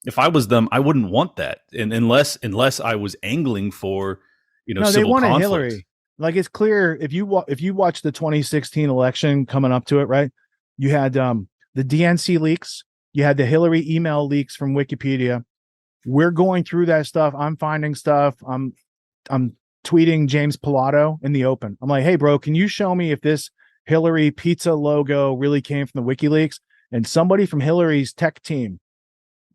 if I was them, I wouldn't want that, and unless I was angling for no, civil they wanted conflict. Hillary. Like it's clear if you watch the 2016 election coming up to it, right? You had the DNC leaks, you had the Hillary email leaks from Wikipedia. We're going through that stuff. I'm finding stuff. I'm tweeting James Pilato in the open. I'm like, hey, bro, can you show me if this Hillary pizza logo really came from the WikiLeaks? And somebody from Hillary's tech team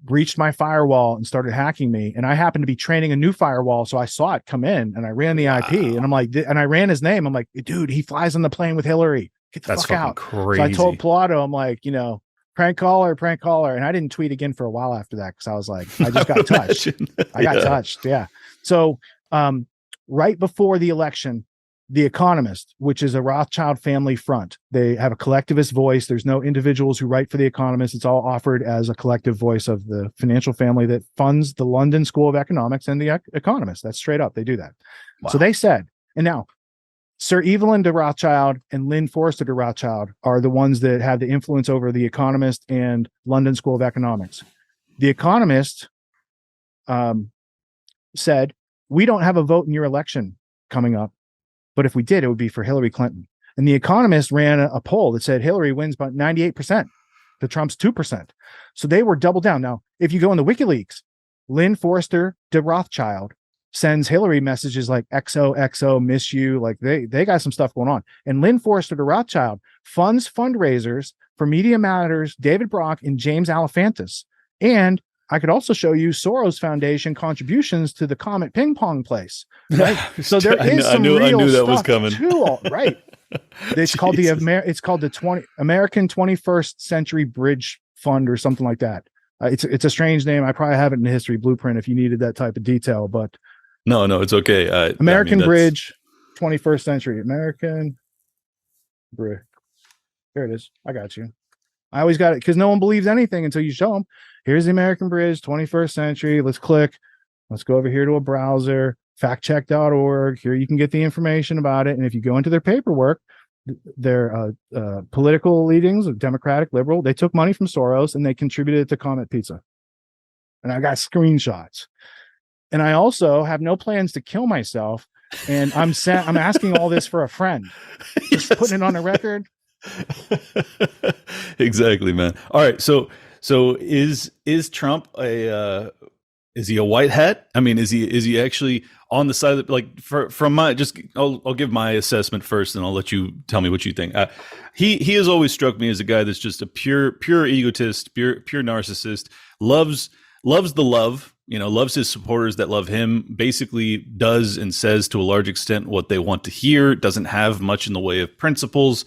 breached my firewall and started hacking me. And I happened to be training a new firewall. So I saw it come in and I ran the IP and I'm like, and I ran his name. I'm like, dude, he flies on the plane with Hillary. Get the fuck out. Crazy. So I told Pilato, I'm like, prank caller. And I didn't tweet again for a while after that. Cause I was like, I just got touched. I got touched. Yeah. So, right before the election, The Economist, which is a Rothschild family front, they have a collectivist voice. There's no individuals who write for The Economist. It's all offered as a collective voice of the financial family that funds the London School of Economics and The Economist. That's straight up. They do that. Wow. So they said, and now Sir Evelyn de Rothschild and Lynn Forster de Rothschild are the ones that have the influence over The Economist and London School of Economics. The Economist said, we don't have a vote in your election coming up, but if we did, it would be for Hillary Clinton. And The Economist ran a poll that said Hillary wins about 98% to Trump's 2%. So they were double down. Now, if you go in the WikiLeaks, Lynn Forster de Rothschild sends Hillary messages like XOXO, miss you. Like they got some stuff going on. And Lynn Forster de Rothschild funds fundraisers for Media Matters, David Brock, and James Alefantis. And I could also show you Soros Foundation contributions to the Comet Ping Pong place. Right? So there is some real I knew that stuff was coming. too, right? It's called the American 21st Century Bridge Fund or something like that. It's a strange name. I probably have it in the history blueprint if you needed that type of detail, but no, it's okay. American Bridge, 21st Century, American Bridge. There it is. I got you. I always got it because no one believes anything until you show them. Here's the American Bridge, 21st Century. Let's click. Let's go over here to a browser, factcheck.org. Here you can get the information about it. And if you go into their paperwork, their political leadings, Democratic, liberal, they took money from Soros and they contributed it to Comet Pizza. And I got screenshots. And I also have no plans to kill myself. And I'm asking all this for a friend. Just putting it on the record. Exactly, man. All right. So is Trump is he a white hat? I mean, is he actually on the side of from my I'll give my assessment first and I'll let you tell me what you think. He has always struck me as a guy that's just a pure egotist, pure narcissist, loves the love, loves his supporters that love him, basically does and says to a large extent what they want to hear, doesn't have much in the way of principles.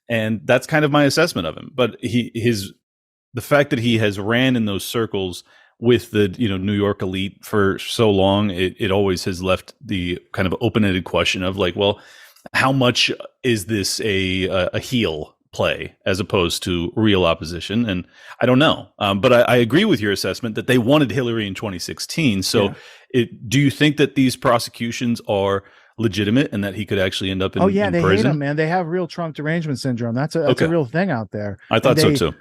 And that's kind of my assessment of him. But the fact that he has ran in those circles with the New York elite for so long, it always has left the kind of open-ended question of like, well, how much is this a heel play as opposed to real opposition? And I don't know. But I agree with your assessment that they wanted Hillary in 2016. So do you think that these prosecutions are legitimate and that he could actually end up in, they prison? hate him, man. They have real trunk derangement syndrome. That's a real thing out there. I thought so too.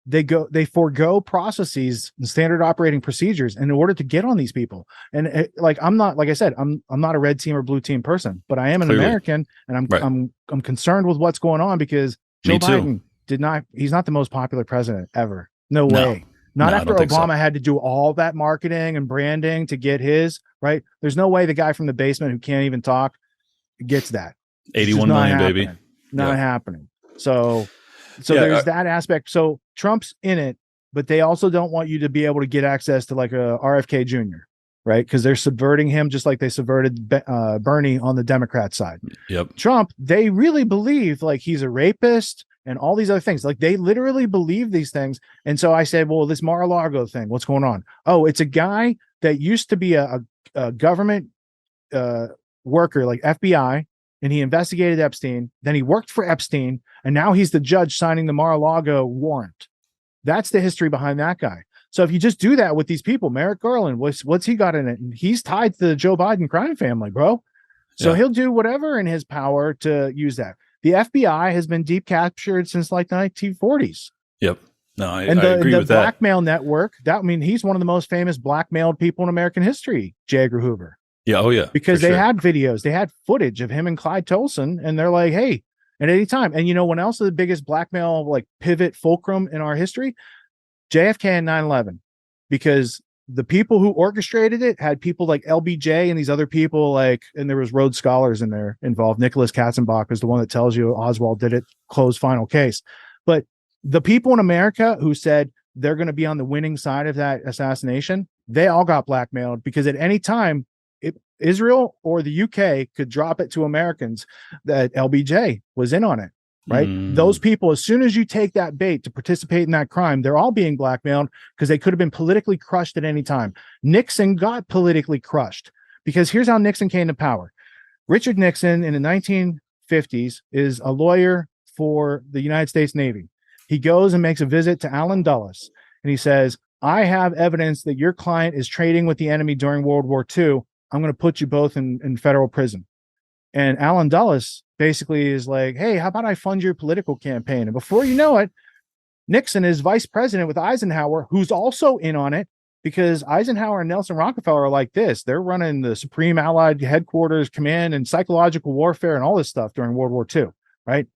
They forego processes and standard operating procedures in order to get on these people. And I'm not, like I said, I'm not a red team or blue team person, but I am an American, and I'm concerned with what's going on because Joe Biden he's not the most popular president ever. No way. Not after Obama had to do all that marketing and branding to get his, right? There's no way the guy from the basement who can't even talk gets that. 81 million, baby. Not happening. So there's that aspect. So Trump's in it, but they also don't want you to be able to get access to like a RFK Jr., right? Because they're subverting him just like they subverted Bernie on the Democrat side. Yep. Trump, they really believe like he's a rapist and all these other things. Like they literally believe these things. And so I said, well, this Mar-a-Lago thing, what's going on? Oh, it's a guy that used to be a government worker, like FBI, and he investigated Epstein. Then he worked for Epstein, and now he's the judge signing the Mar-a-Lago warrant. That's the history behind that guy. So if you just do that with these people, Merrick Garland, what's he got in it? And he's tied to the Joe Biden crime family, bro. So he'll do whatever in his power to use that. The FBI has been deep captured since like the 1940s. Yep. No, I agree with that. The blackmail network, he's one of the most famous blackmailed people in American history, J. Edgar Hoover. Yeah. Oh, yeah. Because they had videos, they had footage of him and Clyde Tolson, and they're like, hey, at any time. And you know when else is the biggest blackmail like pivot fulcrum in our history? JFK and 9/11. Because the people who orchestrated it had people like LBJ and these other people and there was Rhodes Scholars in there involved. Nicholas Katzenbach is the one that tells you Oswald did it, closed, final case. But the people in America who said they're going to be on the winning side of that assassination, they all got blackmailed because at any time, Israel or the UK could drop it to Americans that LBJ was in on it, right? Those people, as soon as you take that bait to participate in that crime, they're all being blackmailed because they could have been politically crushed at any time. Nixon got politically crushed because here's how Nixon came to power. Richard Nixon in the 1950s is a lawyer for the United States Navy. He goes and makes a visit to Allen Dulles, and he says, I have evidence that your client is trading with the enemy during World War II. I'm going to put you both in federal prison. And Allen Dulles basically is like, hey, how about I fund your political campaign? And before you know it, Nixon is vice president with Eisenhower, who's also in on it because Eisenhower and Nelson Rockefeller are like this. They're running the Supreme Allied Headquarters Command and psychological warfare and all this stuff during World War II, right?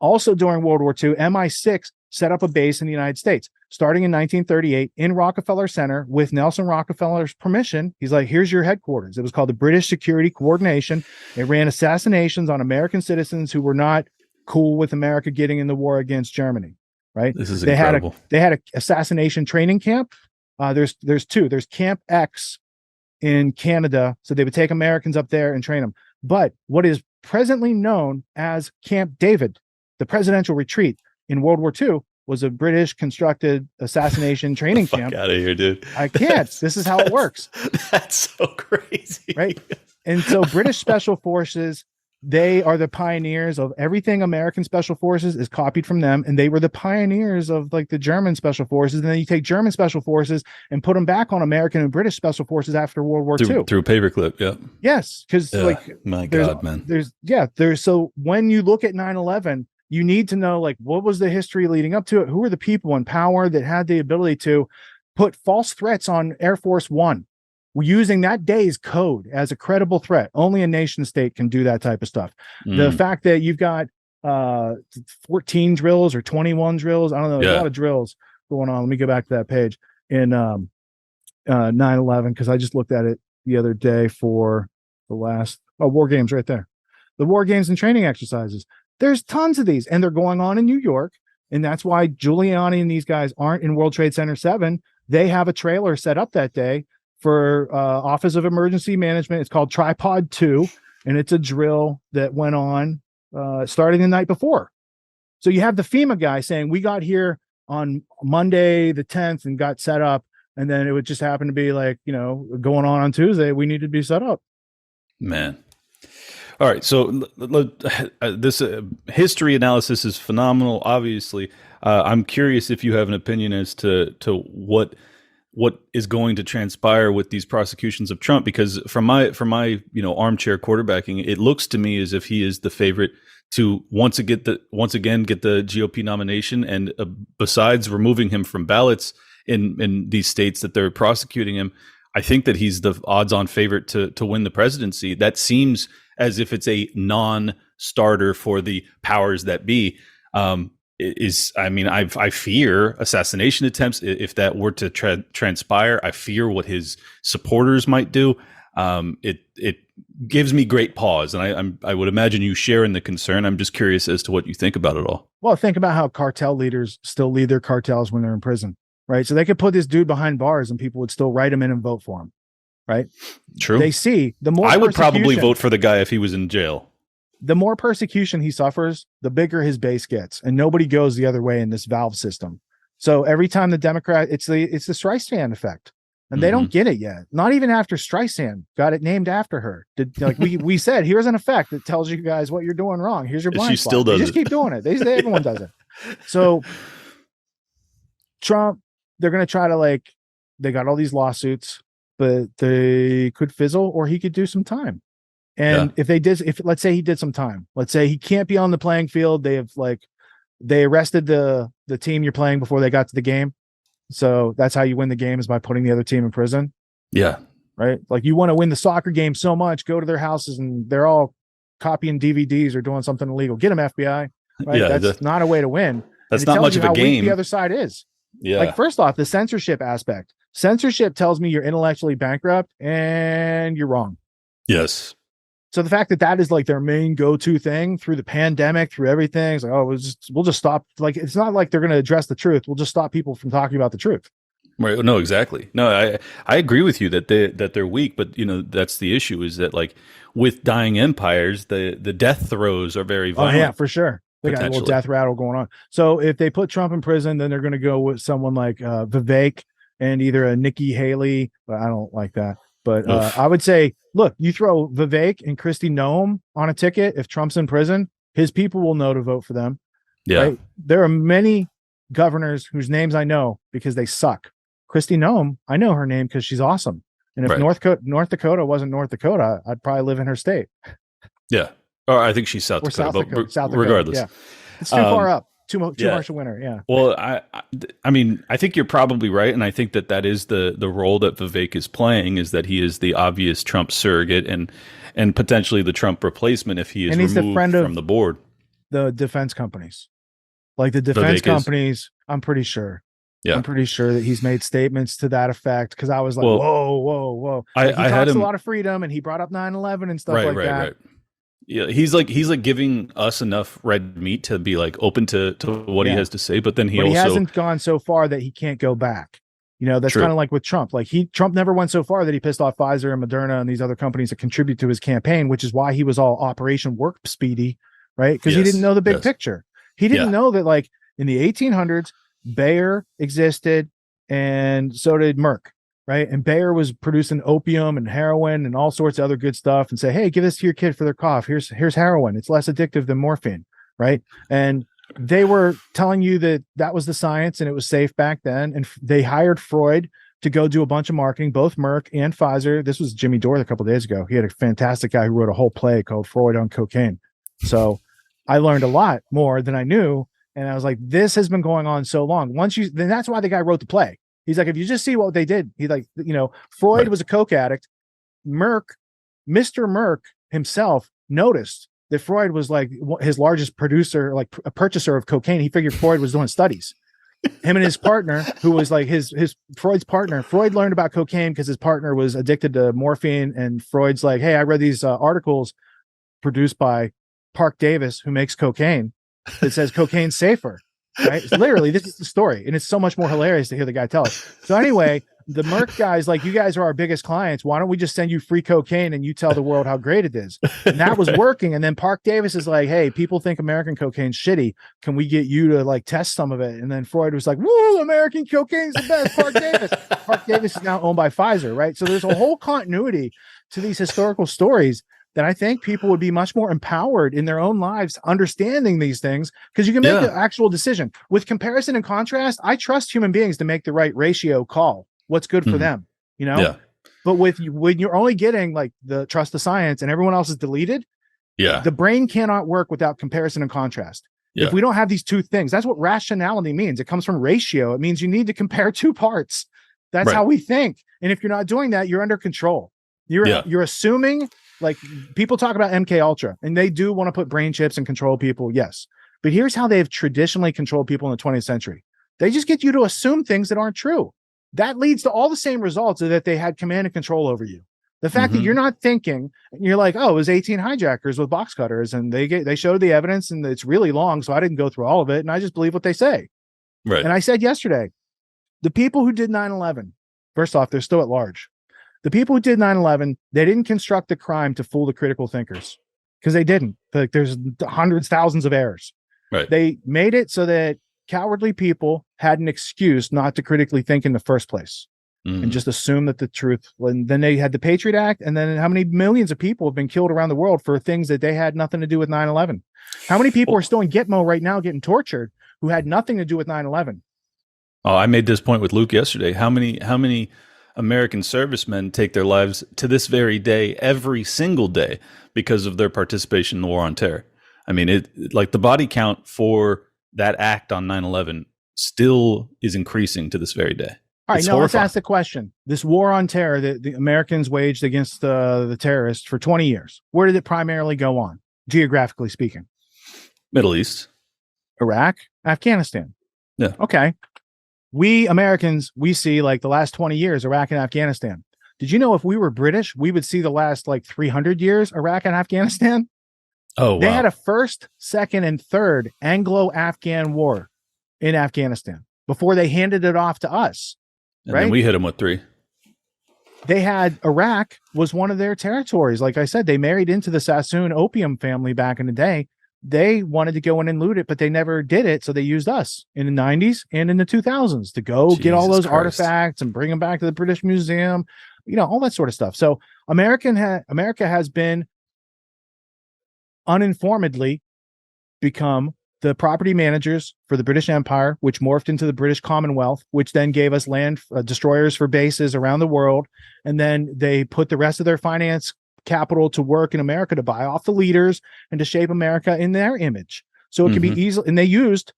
Also during World War II, MI6 set up a base in the United States. Starting in 1938 in Rockefeller Center with Nelson Rockefeller's permission. He's like, here's your headquarters. It was called the British Security Coordination. It ran assassinations on American citizens who were not cool with America getting in the war against Germany, right? This is incredible. They had an assassination training camp. There's two. There's Camp X in Canada. So they would take Americans up there and train them. But what is presently known as Camp David, the presidential retreat in World War II, was a British constructed assassination training camp. Out of here, dude. I can't. This is how it works. That's so crazy. Right. And so British Special Forces, they are the pioneers of everything American Special Forces is copied from them. And they were the pioneers of like the German Special Forces. And then you take German Special Forces and put them back on American and British Special Forces after World War II. Through paperclip. Yeah. Yes. Because my God, man. So when you look at 9/11, you need to know, like, what was the history leading up to it? Who were the people in power that had the ability to put false threats on Air Force One using that day's code as a credible threat? Only a nation state can do that type of stuff. The fact that you've got 14 drills or 21 drills, I don't know, there's a lot of drills going on. Let me go back to that page in 9/11, because I just looked at it the other day for the last war games right there. The war games and training exercises. There's tons of these, and they're going on in New York. And that's why Giuliani and these guys aren't in World Trade Center 7. They have a trailer set up that day for Office of Emergency Management. It's called Tripod 2, and it's a drill that went on starting the night before. So you have the FEMA guy saying we got here on Monday the 10th and got set up, and then it would just happen to be like, going on Tuesday we needed to be set up. Man. All right, so this history analysis is phenomenal. Obviously, I'm curious if you have an opinion as to what is going to transpire with these prosecutions of Trump, because from my armchair quarterbacking, it looks to me as if he is the favorite to once again get the GOP nomination, and besides removing him from ballots in these states that they're prosecuting him, I think that he's the odds-on favorite to win the presidency. That seems as if it's a non-starter for the powers that be. I fear assassination attempts. If that were to transpire, I fear what his supporters might do. It gives me great pause, and I would imagine you share in the concern. I'm just curious as to what you think about it all. Well, think about how cartel leaders still lead their cartels when they're in prison, right? So they could put this dude behind bars and people would still write him in and vote for him, right? True. They see the more I would probably vote for the guy if he was in jail. The more persecution he suffers, the bigger his base gets, and nobody goes the other way in this valve system. So every time the Democrat, it's the Streisand effect, and they don't get it yet. Not even after Streisand got it named after her. We said, here's an effect that tells you guys what you're doing wrong. Here's your blind spot. She still does. They just keep doing it. Everyone does it. So Trump, they're going to try to they got all these lawsuits, but they could fizzle, or he could do some time. And if let's say he did some time, let's say he can't be on the playing field. They arrested the team you're playing before they got to the game. So that's how you win the game, is by putting the other team in prison. Yeah. Right. Like, you want to win the soccer game so much, go to their houses and they're all copying DVDs or doing something illegal. Get them, FBI. Right. Yeah, that's not a way to win. That's not much of a game. The other side is. Yeah. Like, first off, the censorship aspect. Censorship tells me you're intellectually bankrupt and you're wrong. Yes. So the fact that is their main go-to thing through the pandemic, through everything, it's like, oh, we'll just stop. It's not like they're going to address the truth. We'll just stop people from talking about the truth. Right. No, exactly. No, I agree with you that they're weak, but that's the issue, is that with dying empires, the death throes are very violent. Oh yeah, for sure. They got a little death rattle going on. So if they put Trump in prison, then they're going to go with someone like Vivek and either a Nikki Haley, but I don't like that. But I would say, look, you throw Vivek and Kristi Noem on a ticket. If Trump's in prison, his people will know to vote for them. Yeah. Right? There are many governors whose names I know because they suck. Kristi Noem, I know her name because she's awesome. And if North Dakota wasn't North Dakota, I'd probably live in her state. Yeah. Or I think she's South Dakota. South Dakota, regardless. Yeah. It's too far up. Too harsh a winter. Yeah. Well, I think you're probably right, and I think that is the role that Vivek is playing, is that he is the obvious Trump surrogate and potentially the Trump replacement if he is removed from the board. The defense companies, like the defense companies, I'm pretty sure. Yeah, I'm pretty sure that he's made statements to that effect, because I was like, whoa. He talks a lot of freedom, and he brought up 9/11 and stuff like that. Right. Yeah, he's giving us enough red meat to be open to what he has to say, but then he hasn't gone so far that he can't go back. That's kind of like with Trump. Trump never went so far that he pissed off Pfizer and Moderna and these other companies that contribute to his campaign, which is why he was all Operation Warp Speedy, right? Because he didn't know the big picture. He didn't know that in the 1800s, Bayer existed, and so did Merck. Right. And Bayer was producing opium and heroin and all sorts of other good stuff, and say, hey, give this to your kid for their cough. Here's heroin. It's less addictive than morphine. Right. And they were telling you that was the science and it was safe back then. And they hired Freud to go do a bunch of marketing, both Merck and Pfizer. This was Jimmy Dore a couple of days ago. He had a fantastic guy who wrote a whole play called Freud on Cocaine. So I learned a lot more than I knew. And I was like, this has been going on so long. Then that's why the guy wrote the play. He's like, if you just see what they did, Freud was a coke addict. Mr. Merck himself noticed that Freud was his largest producer, a purchaser of cocaine. He figured Freud was doing studies. Him and his partner, who was his Freud's partner, Freud learned about cocaine because his partner was addicted to morphine. And Freud's like, hey, I read these articles produced by Park Davis, who makes cocaine, that says cocaine's safer. Right? Literally, this is the story, and it's so much more hilarious to hear the guy tell it. So anyway, the Merck guys, like, you guys are our biggest clients. Why don't we just send you free cocaine and you tell the world how great it is? And that was working. And then Park Davis is like, hey, people think American cocaine's shitty. Can we get you to like test some of it? And then Freud was like, woo, American cocaine's the best. Park Davis. Park Davis is now owned by Pfizer, right? So there's a whole continuity to these historical stories that I think people would be much more empowered in their own lives understanding these things, because you can make the actual decision. With comparison and contrast, I trust human beings to make the right ratio call, what's good for them, you know? Yeah. But when you're only getting like the trust the science and everyone else is deleted, the brain cannot work without comparison and contrast. If we don't have these two things, that's what rationality means. It comes from ratio. It means you need to compare two parts. That's how we think. And if you're not doing that, you're under control. You're assuming. Like, people talk about MK Ultra, and they do want to put brain chips and control people. Yes. But here's how they've traditionally controlled people in the 20th century. They just get you to assume things that aren't true. That leads to all the same results, that they had command and control over you. The fact that you're not thinking, and you're like, oh, it was 18 hijackers with box cutters, and they showed the evidence, and it's really long, so I didn't go through all of it, and I just believe what they say. Right. And I said yesterday, the people who did 9/11, first off, they're still at large. The people who did 9/11, they didn't construct the crime to fool the critical thinkers, because they didn't. Like, there's hundreds, thousands of errors. Right. They made it so that cowardly people had an excuse not to critically think in the first place, and just assume that the truth. And then they had the Patriot Act, and then how many millions of people have been killed around the world for things that they had nothing to do with 9/11? How many people are still in Gitmo right now getting tortured who had nothing to do with 9/11? Oh, I made this point with Luke yesterday. How many American servicemen take their lives to this very day, every single day, because of their participation in the war on terror? I mean, like, the body count for that act on 9/11 still is increasing to this very day. All right, now let's ask the question. This war on terror that the Americans waged against the terrorists for 20 years, where did it primarily go on, geographically speaking? Middle East. Iraq, Afghanistan. Yeah. Okay. We Americans, we see like the last 20 years, Iraq and Afghanistan. Did you know if we were British, we would see the last like 300 years, Iraq and Afghanistan? Oh, wow. They had a first, second, and third Anglo-Afghan war in Afghanistan before they handed it off to us. And then we hit them with 3. They had Iraq was one of their territories. Like I said, they married into the Sassoon opium family back in the day. They wanted to go in and loot it, but they never did it. So they used us in the 90s and in the 2000s to go get all those artifacts and bring them back to the British Museum, all that sort of stuff. So America has been uninformedly become the property managers for the British Empire, which morphed into the British Commonwealth, which then gave us land destroyers for bases around the world. And then they put the rest of their finance capital to work in America to buy off the leaders and to shape America in their image. So it can be easy. And they used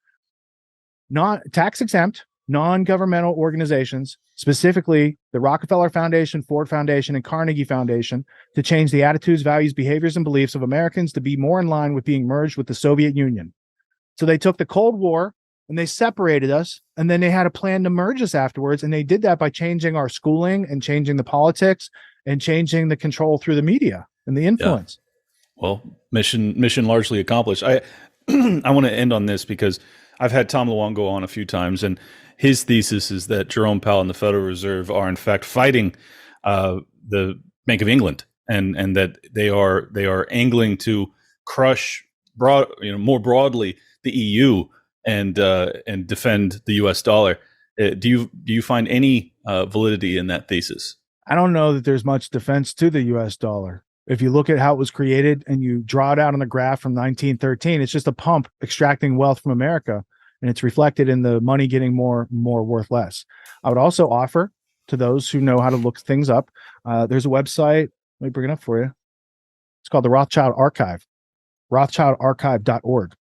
tax exempt, non-governmental organizations, specifically the Rockefeller Foundation, Ford Foundation, and Carnegie Foundation, to change the attitudes, values, behaviors, and beliefs of Americans to be more in line with being merged with the Soviet Union. So they took the Cold War and they separated us, and then they had a plan to merge us afterwards. And they did that by changing our schooling and changing the politics and changing the control through the media and the influence. Yeah. Well, mission largely accomplished. I want to end on this because I've had Tom Luongo on a few times, and his thesis is that Jerome Powell and the Federal Reserve are in fact fighting the Bank of England, and that they are angling to crush more broadly the EU and defend the U.S. dollar. Do you find any validity in that thesis? I don't know that there's much defense to the U.S. dollar. If you look at how it was created and you draw it out on the graph from 1913, it's just a pump extracting wealth from America, and it's reflected in the money getting more worth less. I would also offer to those who know how to look things up, there's a website. Let me bring it up for you. It's called the Rothschild Archive, rothschildarchive.org.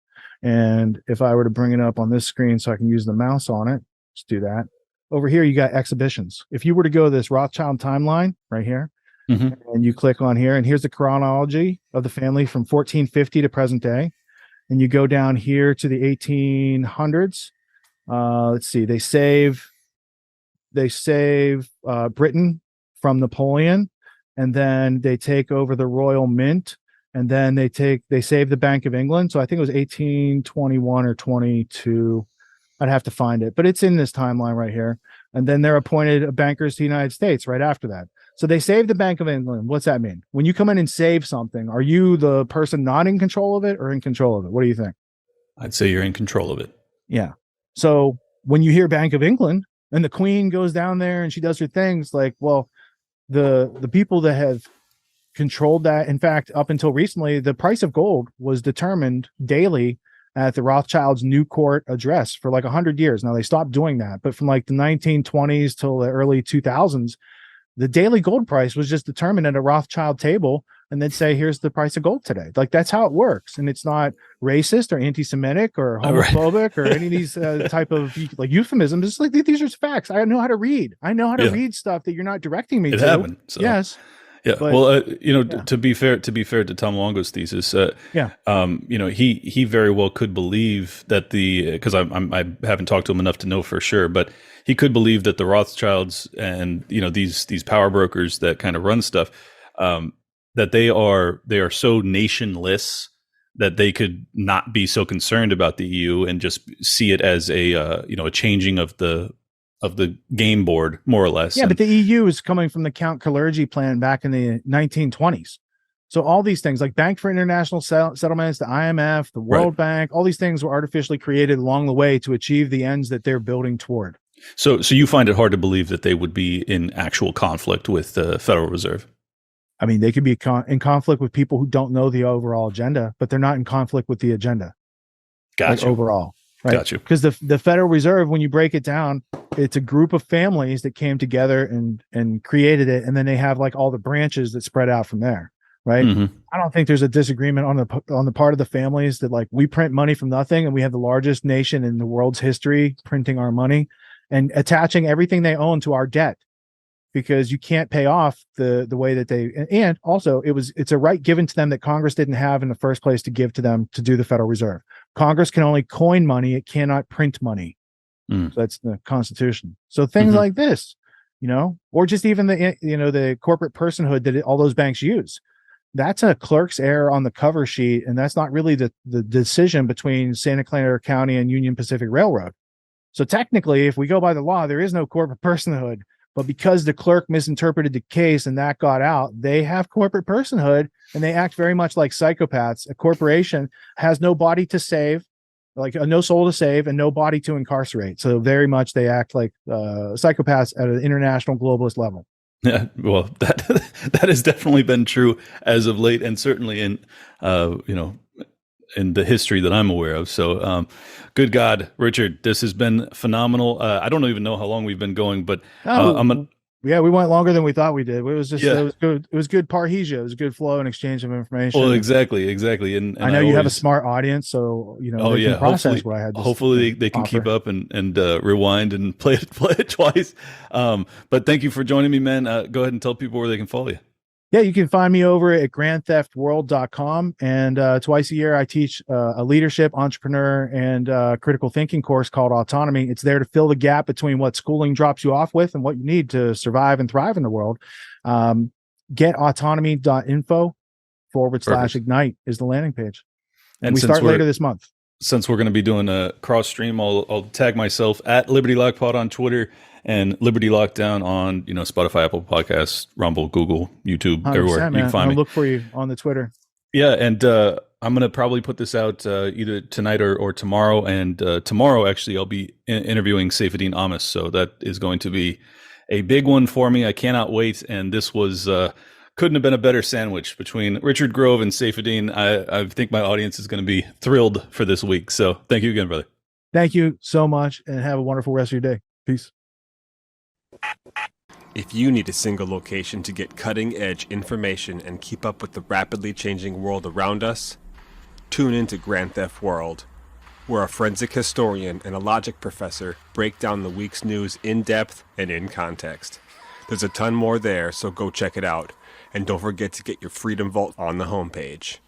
And if I were to bring it up on this screen so I can use the mouse on it, let's do that. Over here, you got exhibitions. If you were to go to this Rothschild timeline right here, and you click on here, and here's the chronology of the family from 1450 to present day, and you go down here to the 1800s. Let's see, they save Britain from Napoleon, and then they take over the Royal Mint, and then they save the Bank of England. So I think it was 1821 or 22. I'd have to find it, but it's in this timeline right here. And then they're appointed bankers to the United States right after that. So they saved the Bank of England. What's that mean? When you come in and save something, are you the person not in control of it or in control of it? What do you think? I'd say you're in control of it. Yeah. So when you hear Bank of England and the Queen goes down there and she does her things, like, well, the people that have controlled that, in fact, up until recently, the price of gold was determined daily at the Rothschilds' New Court address for like 100 years. Now they stopped doing that, but from like the 1920s till the early 2000s, the daily gold price was just determined at a Rothschild table, and they'd say, here's the price of gold today. Like, that's how it works. And it's not racist or anti-Semitic or homophobic or any of these type of like euphemisms. It's like, these are facts. I know how to read. I know how to read stuff that you're not directing me to. It happened. So. Yes. Yeah. But, well, to be fair to Tom Longo's thesis, he very well could believe that because I haven't talked to him enough to know for sure, but he could believe that the Rothschilds and these power brokers that kind of run stuff, that they are so nationless that they could not be so concerned about the EU and just see it as a changing of the game board, more or less. Yeah, but the EU is coming from the Count Kalergi plan back in the 1920s. So all these things like Bank for International Settlements, the IMF, the World Bank, all these things were artificially created along the way to achieve the ends that they're building toward. So you find it hard to believe that they would be in actual conflict with the Federal Reserve? I mean, they could be in conflict with people who don't know the overall agenda, but they're not in conflict with the agenda. Gotcha. Like overall. Right. Gotcha. Because the Federal Reserve, when you break it down, it's a group of families that came together and created it, and then they have like all the branches that spread out from there. Right. Mm-hmm. I don't think there's a disagreement on the part of the families that like we print money from nothing, and we have the largest nation in the world's history printing our money and attaching everything they own to our debt, because you can't pay off the way that and also it's a right given to them that Congress didn't have in the first place to give to them to do the Federal Reserve. Congress can only coin money. It cannot print money. So that's the Constitution. So things like this, or just even the corporate personhood that all those banks use. That's a clerk's error on the cover sheet. And that's not really the decision between Santa Clara County and Union Pacific Railroad. So technically, if we go by the law, there is no corporate personhood. But because the clerk misinterpreted the case and that got out, they have corporate personhood and they act very much like psychopaths. A corporation has no body to save, like no soul to save and no body to incarcerate. So very much they act like psychopaths at an international globalist level. Yeah, well, that has definitely been true as of late, and certainly in in the history that I'm aware of. So, good God, Richard, this has been phenomenal. I don't even know how long we've been going, but we went longer than we thought we did. It was just, it was good. It was good parrhesia. It was a good flow and exchange of information. Well, exactly. And I know you have a smart audience, so they can process what I had. Hopefully they can keep up and rewind and play it twice. But thank you for joining me, man. Go ahead and tell people where they can follow you. Yeah, you can find me over at grandtheftworld.com. And twice a year, I teach a leadership, entrepreneur, and critical thinking course called Autonomy. It's there to fill the gap between what schooling drops you off with and what you need to survive and thrive in the world. Getautonomy.info/ignite is the landing page. And we start later this month. Since we're going to be doing a cross stream, I'll tag myself at Liberty Lock Pod on Twitter and Liberty Lockdown on Spotify, Apple Podcasts, Rumble, Google, YouTube, everywhere. You can find me. Look for you on the Twitter. Yeah, and I'm going to probably put this out either tonight or tomorrow. And tomorrow, actually, I'll be interviewing Saifedean Ammous, so that is going to be a big one for me. I cannot wait. And this was couldn't have been a better sandwich between Richard Grove and Saifedean. I think my audience is going to be thrilled for this week. So thank you again, brother. Thank you so much, and have a wonderful rest of your day. Peace. If you need a single location to get cutting-edge information and keep up with the rapidly changing world around us, tune into Grand Theft World, where a forensic historian and a logic professor break down the week's news in depth and in context. There's a ton more there, so go check it out. And don't forget to get your Freedom Vault on the homepage.